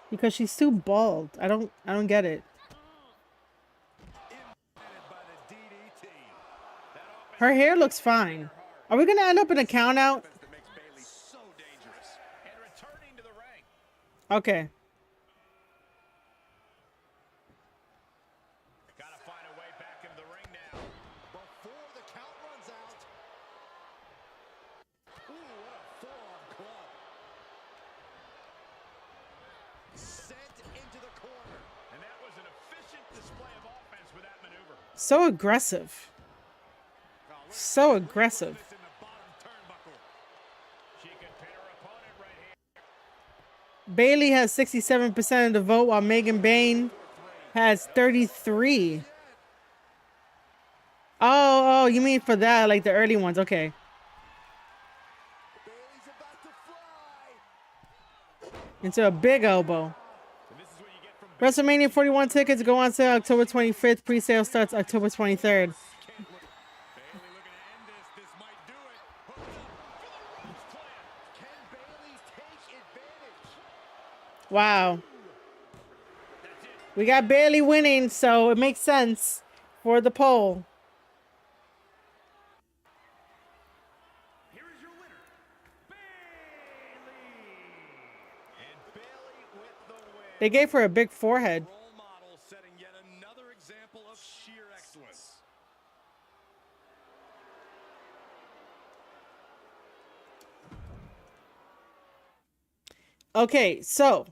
Because she's too bald. I don't get it. Implanted by the DDT. Her hair looks fine. Are we gonna end up in a count out? That makes Bayley so dangerous. And returning to the ring. Okay. Gotta find a way back into the ring now. Before the count runs out. Ooh, what a forearm club. Sent into the corner. And that was an efficient display of offense with that maneuver. So aggressive. So aggressive. This in the bottom turnbuckle. She can pin her opponent right here. Bayley has 67% of the vote, while Megan Bain has 33. Oh, you mean for that, like the early ones? Okay. Bayley's about to fly. Into a big elbow. And this is what you get from WrestleMania 41 tickets go on sale October 25th. Pre-sale starts October 23rd. Bayley looking to end this. This might do it. Hooked up for the ropes plan. Can Bayley take advantage? Wow. We got Bayley winning, so it makes sense for the poll. Here is your winner, Bayley. And Bayley with the win. They gave her a big forehead. Role model setting yet another example of sheer excellence. Okay, so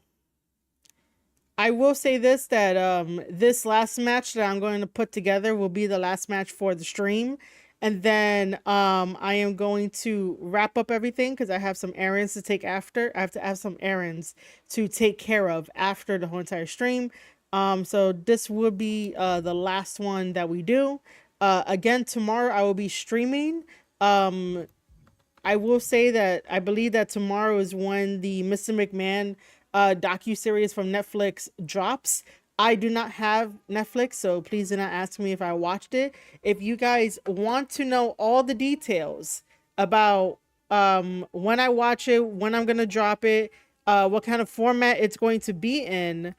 I will say this, that this last match that I'm going to put together will be the last match for the stream. And then I am going to wrap up everything because I have some errands to take after. I have to have some errands to take care of after the whole entire stream. So this will be the last one that we do. Again, tomorrow I will be streaming. I will say that I believe that tomorrow is when the Mr. McMahon docu-series from Netflix drops. I do not have Netflix, so please do not ask me if I watched it. If you guys want to know all the details about when I watch it, when I'm gonna drop it, what kind of format it's going to be in,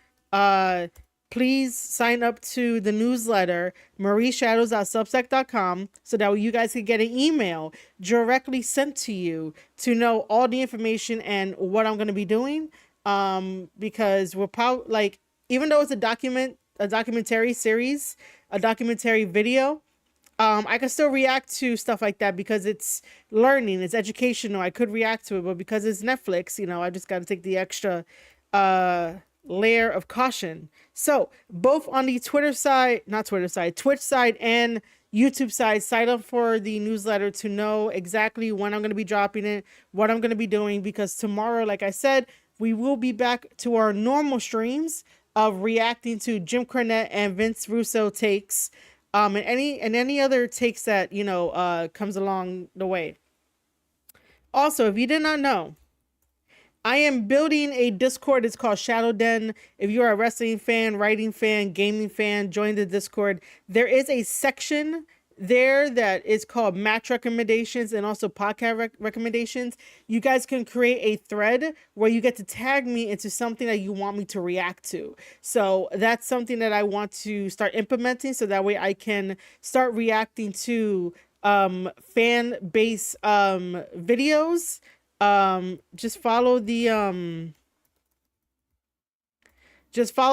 please sign up to the newsletter marieshadows.substack.com so that you guys can get an email directly sent to you to know all the information and what I'm going to be doing. Because we're probably like, even though it's a documentary series, a documentary video, I can still react to stuff like that because it's learning, it's educational. I could react to it, but because it's Netflix, I just got to take the extra layer of caution. So both on the Twitch side and YouTube side, sign up for the newsletter to know exactly when I'm going to be dropping it, what I'm going to be doing, because tomorrow, like I said, we will be back to our normal streams of reacting to Jim Cornette and Vince Russo takes, and any other takes that, comes along the way. Also, if you did not know, I am building a Discord. It's called Shadow Den. If you're a wrestling fan, writing fan, gaming fan, join the Discord. There is a section there that is called match recommendations and also podcast recommendations. You guys can create a thread where you get to tag me into something that you want me to react to. So that's something that I want to start implementing so that way I can start reacting to fan base videos. Just follow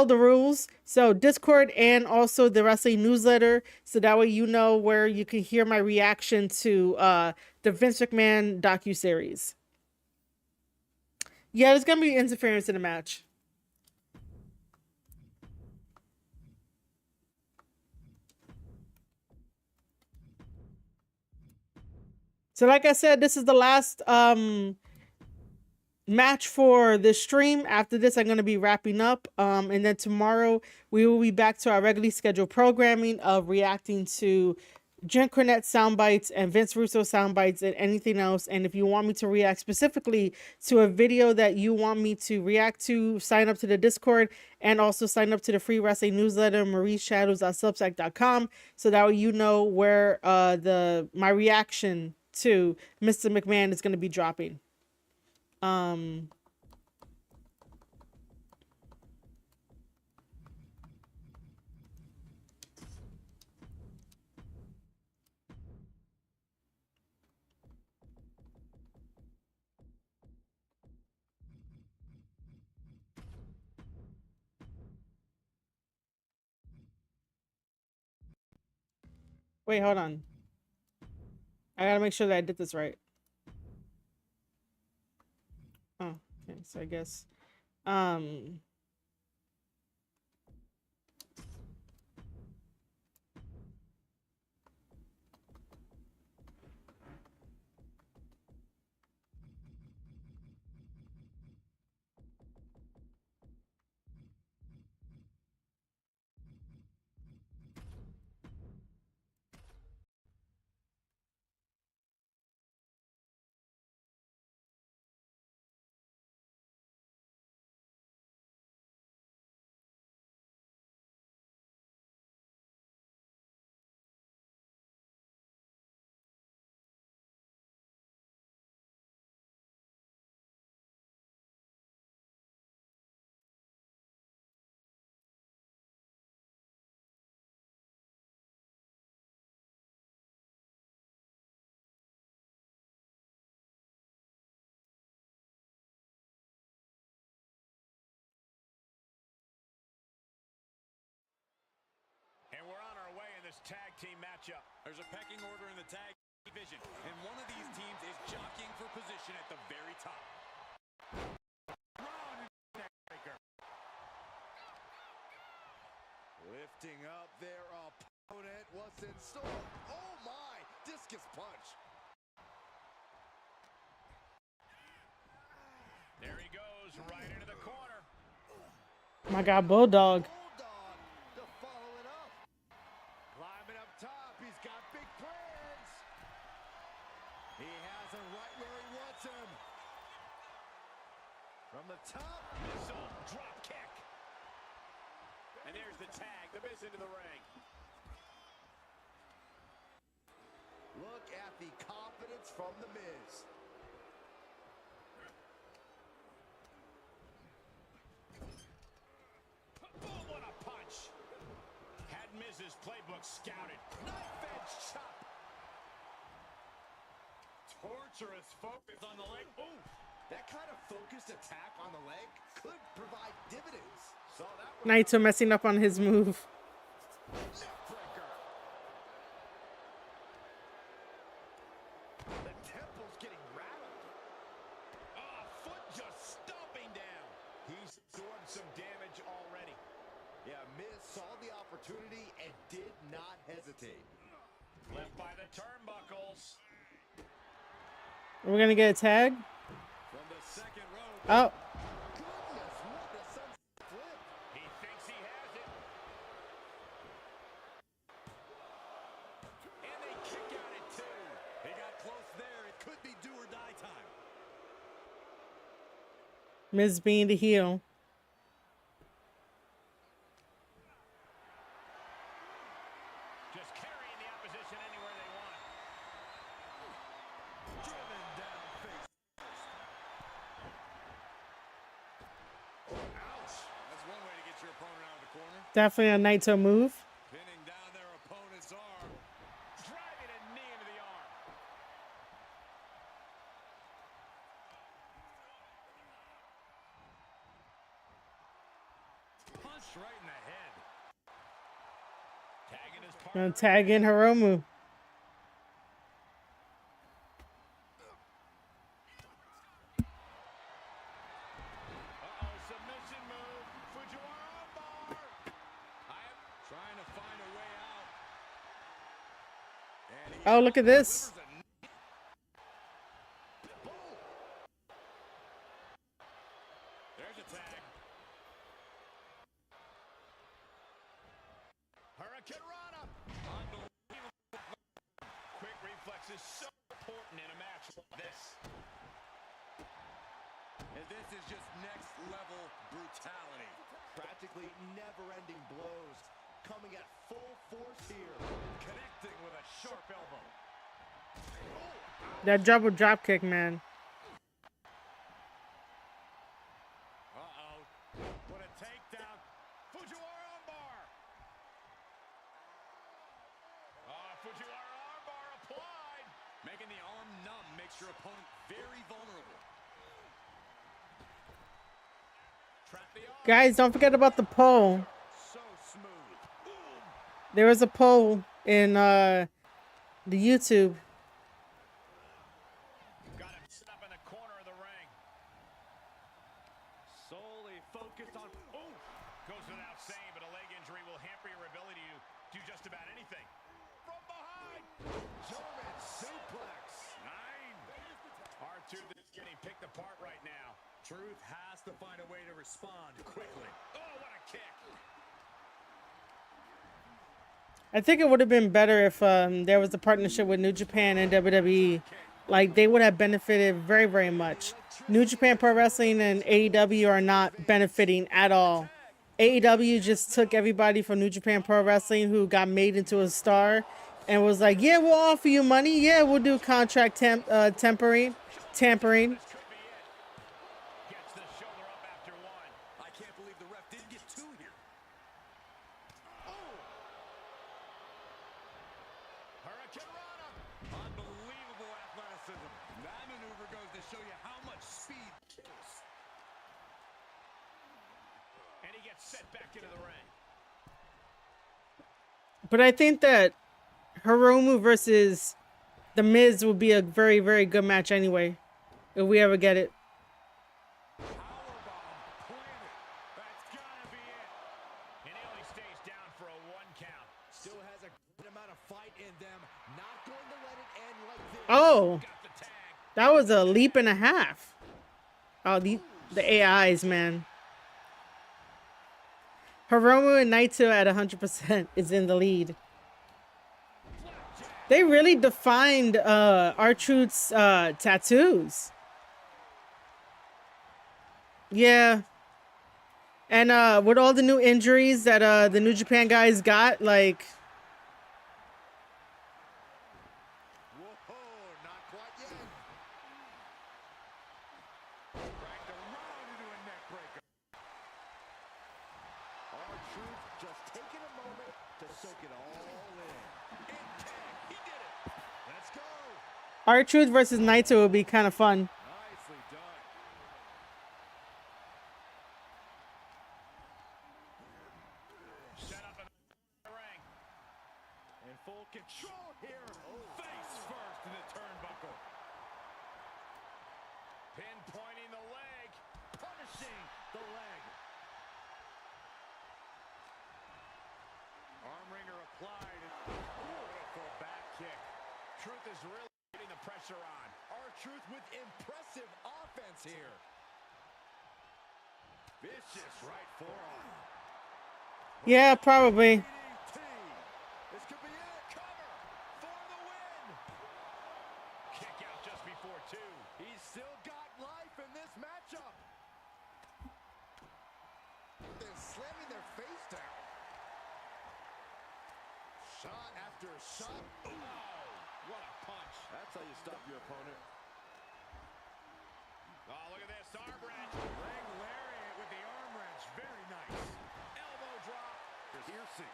the rules. So Discord and also the wrestling newsletter, so that way you know where you can hear my reaction to the Vince McMahon docu-series. Yeah, there's gonna be interference in the match. So like I said, this is the last match for the stream. After this, I'm going to be wrapping up. And then tomorrow we will be back to our regularly scheduled programming of reacting to Jim Cornette sound bites and Vince Russo sound bites and anything else. And if you want me to react specifically to a video that you want me to react to, sign up to the Discord and also sign up to the free wrestling newsletter, marieshadows.substack.com, so that way you know where my reaction to Mr. McMahon is going to be dropping. Wait, hold on. I gotta make sure that I did this right. Oh, okay, so I guess And we're on our way in this tag team matchup. There's a pecking order in the tag division, and one of these teams is jockeying for position at the very top. Bron Breakker. Lifting up their opponent. What's in store? Oh my! vicious punch. There he goes, right into the corner. My God, Bulldog. Bulldog to follow it up. Climbing up top, he's got big plans. He has him right where he wants him. From the top. Missile, drop kick. And there's the tag, the Miz into the ring. Look at the confidence from the Miz. Boom, what a punch. Had Miz's playbook scouted. Knife edge chop. Torturous focus on the leg. Ooh. That kind of focused attack on the leg could provide dividends. So that was Naito messing up on his move. Breakker. The temple's getting rattled. Oh, foot just stomping down. He's absorbed some damage already. Yeah, Miz saw the opportunity and did not hesitate. Left by the turnbuckles. We're gonna get a tag. From the second row. Oh, Goodness, what a sunset flip. He thinks he has it. And they kick out at two. He got close there. It could be do or die time. Miz being the heel. Just carrying the opposition anywhere they want. Driven down face first. Ouch. That's one way to get your opponent out of the corner. Definitely a Naito move. Pinning down their opponent's arm. Driving a knee into the arm. Punched right in the head. Tagging his Gonna partner. tag in Hiromu. Uh-oh, submission move. Fujiwara armbar. Trying to find a way out. And he Oh, look at this. delivers a boom. There's a tag. Hurricane Rana. Unbelievable. Quick reflexes so important in a match like this. And this is just next level brutality. Practically never-ending blows coming at full force here. Connecting with a sharp elbow. That double drop kick, man. Uh-oh. What a takedown. Fujiwara armbar. Fujiwara armbar applied. Making the arm numb makes your opponent very vulnerable. Trap the arm. Guys, don't forget about the poll. So smooth. There was a poll in the YouTube. Got him set up in the corner of the ring. Solely focused on... Ooh. Goes without saying, but a leg injury will hamper your ability to do just about anything. From behind. German suplex. 9. R2 is getting picked apart right now. Truth has to find a way to respond quickly. Oh, what a kick. I think it would have been better if there was a partnership with New Japan and WWE. Like, they would have benefited very, very much. New Japan Pro Wrestling and AEW are not benefiting at all. AEW just took everybody from New Japan Pro Wrestling who got made into a star and was like, yeah, we'll offer you money. Yeah, we'll do contract tampering. This could be it. Gets the shoulder up after one. I can't believe the ref didn't get two here. Hurricane Rana. Unbelievable athleticism. That maneuver goes to show you how much speed kills. And he gets set back into the ring. But I think that Hiromu versus The Miz will be a very, very good match anyway, if we ever get it. Powerbomb planted. That's gotta be it. And he only stays down for a 1 count. Still has a good amount of fight in them. Not going to let it end Oh, that was a leap and a half. Oh, the AIs, man. Hiromu and Naito at 100% is in the lead. They really defined R-Truth's tattoos. Yeah. And with all the new injuries that the New Japan guys got, like... Whoa, not quite yet. Cracked around into a neck breaker. R-Truth just taking a moment to soak it all in. He did it. Let's go. R-Truth versus Naito would be kind of fun. Nicely done. Set up in the ring. In full control here. Face first in the turnbuckle. Pinpointing the leg. Punishing the leg. Arm wringer applied. Beautiful back kick. Truth is really getting the pressure on. R-Truth with impressive offense here. Vicious right forearm. Yeah, probably. DDT. This could be it. Cover for the win. Kick out just before two. He's still got life in this matchup. They're slamming their face down. Shot after shot. Oh, what a punch. That's how you stop your opponent. Oh, look at this. Arm wrench. Leg lariat with the arm wrench. Very nice. Elbow drop. Piercing.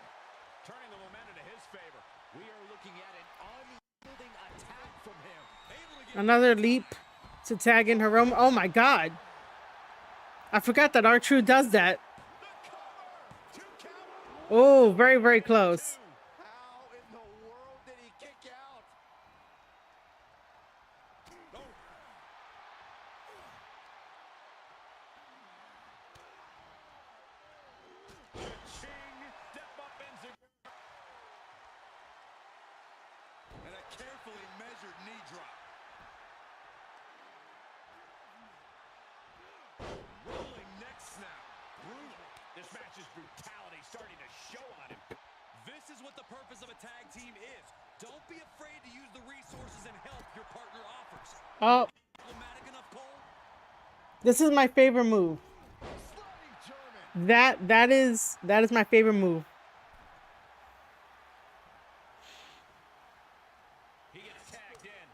Turning the momentum to his favor. We are looking at an unyielding attack from him. Able to get Another leap to tag in Hiromu. Oh my god. I forgot that R-Truth does that. The cover. 2 count. Oh, very, very close. How in the world did he kick out? Oh. Ching. Step up and And a carefully measured knee drop. rolling neck snap. Brutal. This match's brutality starting to show on him. This is what the purpose of a tag team is. Don't be afraid to use the resources and help your partner offers. Oh, Problematic enough, Cole? this is my favorite move. Sliding German. That is my favorite move. He gets tagged in.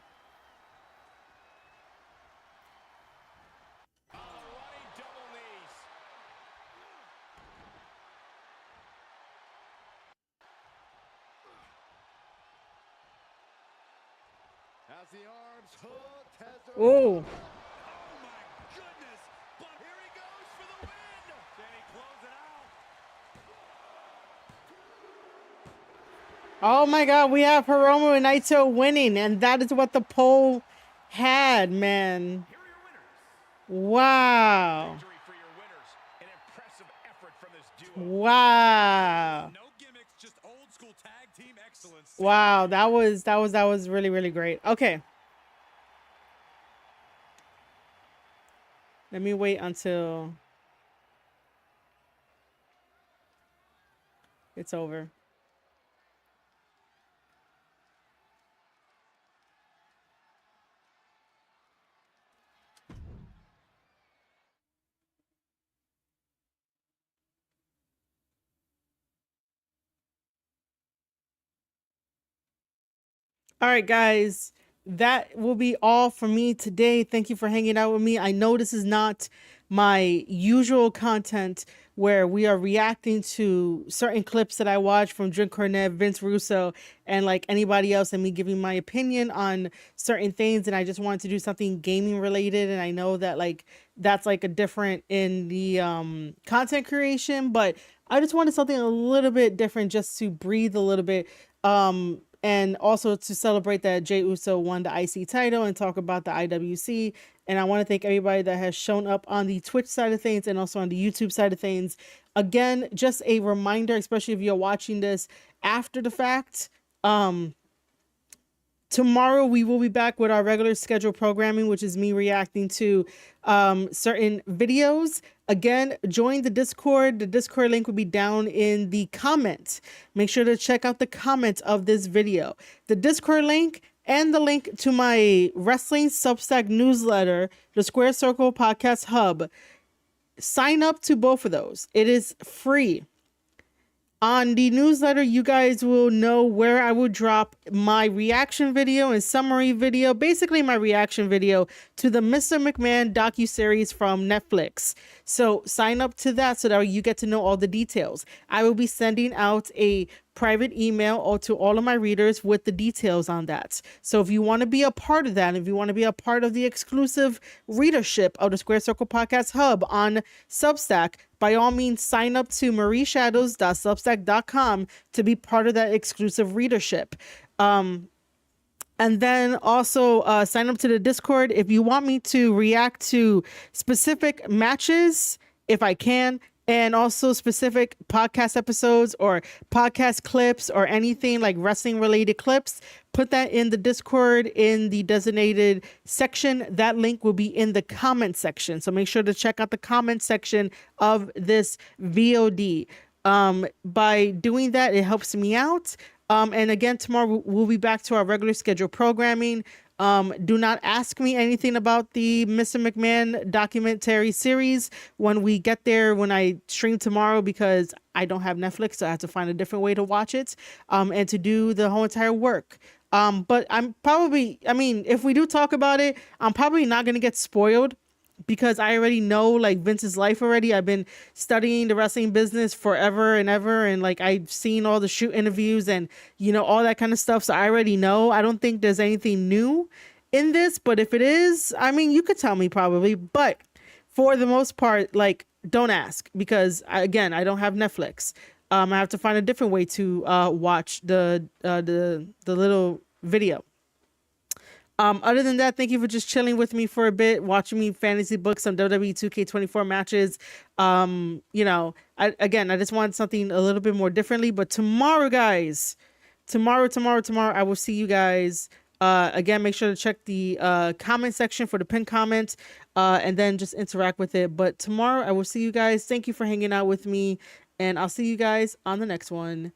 Oh, running double knees. Has the arms hooked. Has the... Oh, Oh, my goodness. But here he goes for the win. Can he close it out? oh my god, we have Hiromu and Naito winning, and that is what the poll had, man. Here are your winners. Wow. Victory for your winners. An impressive effort from this duo. Wow. No gimmicks, just old school tag team excellence. Wow, that was really, really great. Okay. Let me wait until it's over. All right, guys, that will be all for me today. Thank you for hanging out with me. I know this is not my usual content where we are reacting to certain clips that I watch from Jim Cornette, Vince Russo, and like anybody else, and me giving my opinion on certain things. And I just wanted to do something gaming related. And I know that like that's like a different in the content creation, but I just wanted something a little bit different just to breathe a little bit. And also to celebrate that Jey Uso won the IC title and talk about the IWC. And I want to thank everybody that has shown up on the Twitch side of things and also on the YouTube side of things. Again, just a reminder, especially if you're watching this after the fact, to Tomorrow we will be back with our regular schedule programming, which is me reacting to certain videos. Again, join the Discord. The Discord link will be down in the comments. Make sure to check out the comments of this video. The Discord link and the link to my wrestling Substack newsletter, the Sqaured Circle Podcast Hub. Sign up to both of those. It is free. On the newsletter, you guys will know where I will drop my reaction video and summary video, basically my reaction video to the Mr. McMahon docu-series from Netflix. So sign up to that so that you get to know all the details. I will be sending out a private email or to all of my readers with the details on that. So if you want to be a part of that, if you want to be a part of the exclusive readership of the Sqaured Circle Podcast Hub on Substack, by all means, sign up to marieshadows.substack.com to be part of that exclusive readership. And then also sign up to the Discord if you want me to react to specific matches, if I can, and also specific podcast episodes or podcast clips or anything like wrestling related clips. Put that in the Discord in the designated section. That link will be in the comment section. So make sure to check out the comment section of this VOD. By doing that, it helps me out. And again, tomorrow we'll be back to our regular schedule programming. Do not ask me anything about the Mr. McMahon documentary series when we get there, when I stream tomorrow, because I don't have Netflix, so I have to find a different way to watch it, and to do the whole entire work. But I'm probably, I mean, if we do talk about it, I'm probably not going to get spoiled, because I already know like Vince's life already. I've been studying the wrestling business forever and ever. And like, I've seen all the shoot interviews and, you know, all that kind of stuff. So I already know. I don't think there's anything new in this, but if it is, I mean, you could tell me probably, but for the most part, like, don't ask, because again, I don't have Netflix. I have to find a different way to watch the little video. Other than that, thank you for just chilling with me for a bit, watching me fantasy book some WWE 2K24 matches. You know, I just want something a little bit more differently. But tomorrow, guys, tomorrow, I will see you guys. Again, make sure to check the comment section for the pinned comment, and then just interact with it. But tomorrow, I will see you guys. Thank you for hanging out with me, and I'll see you guys on the next one.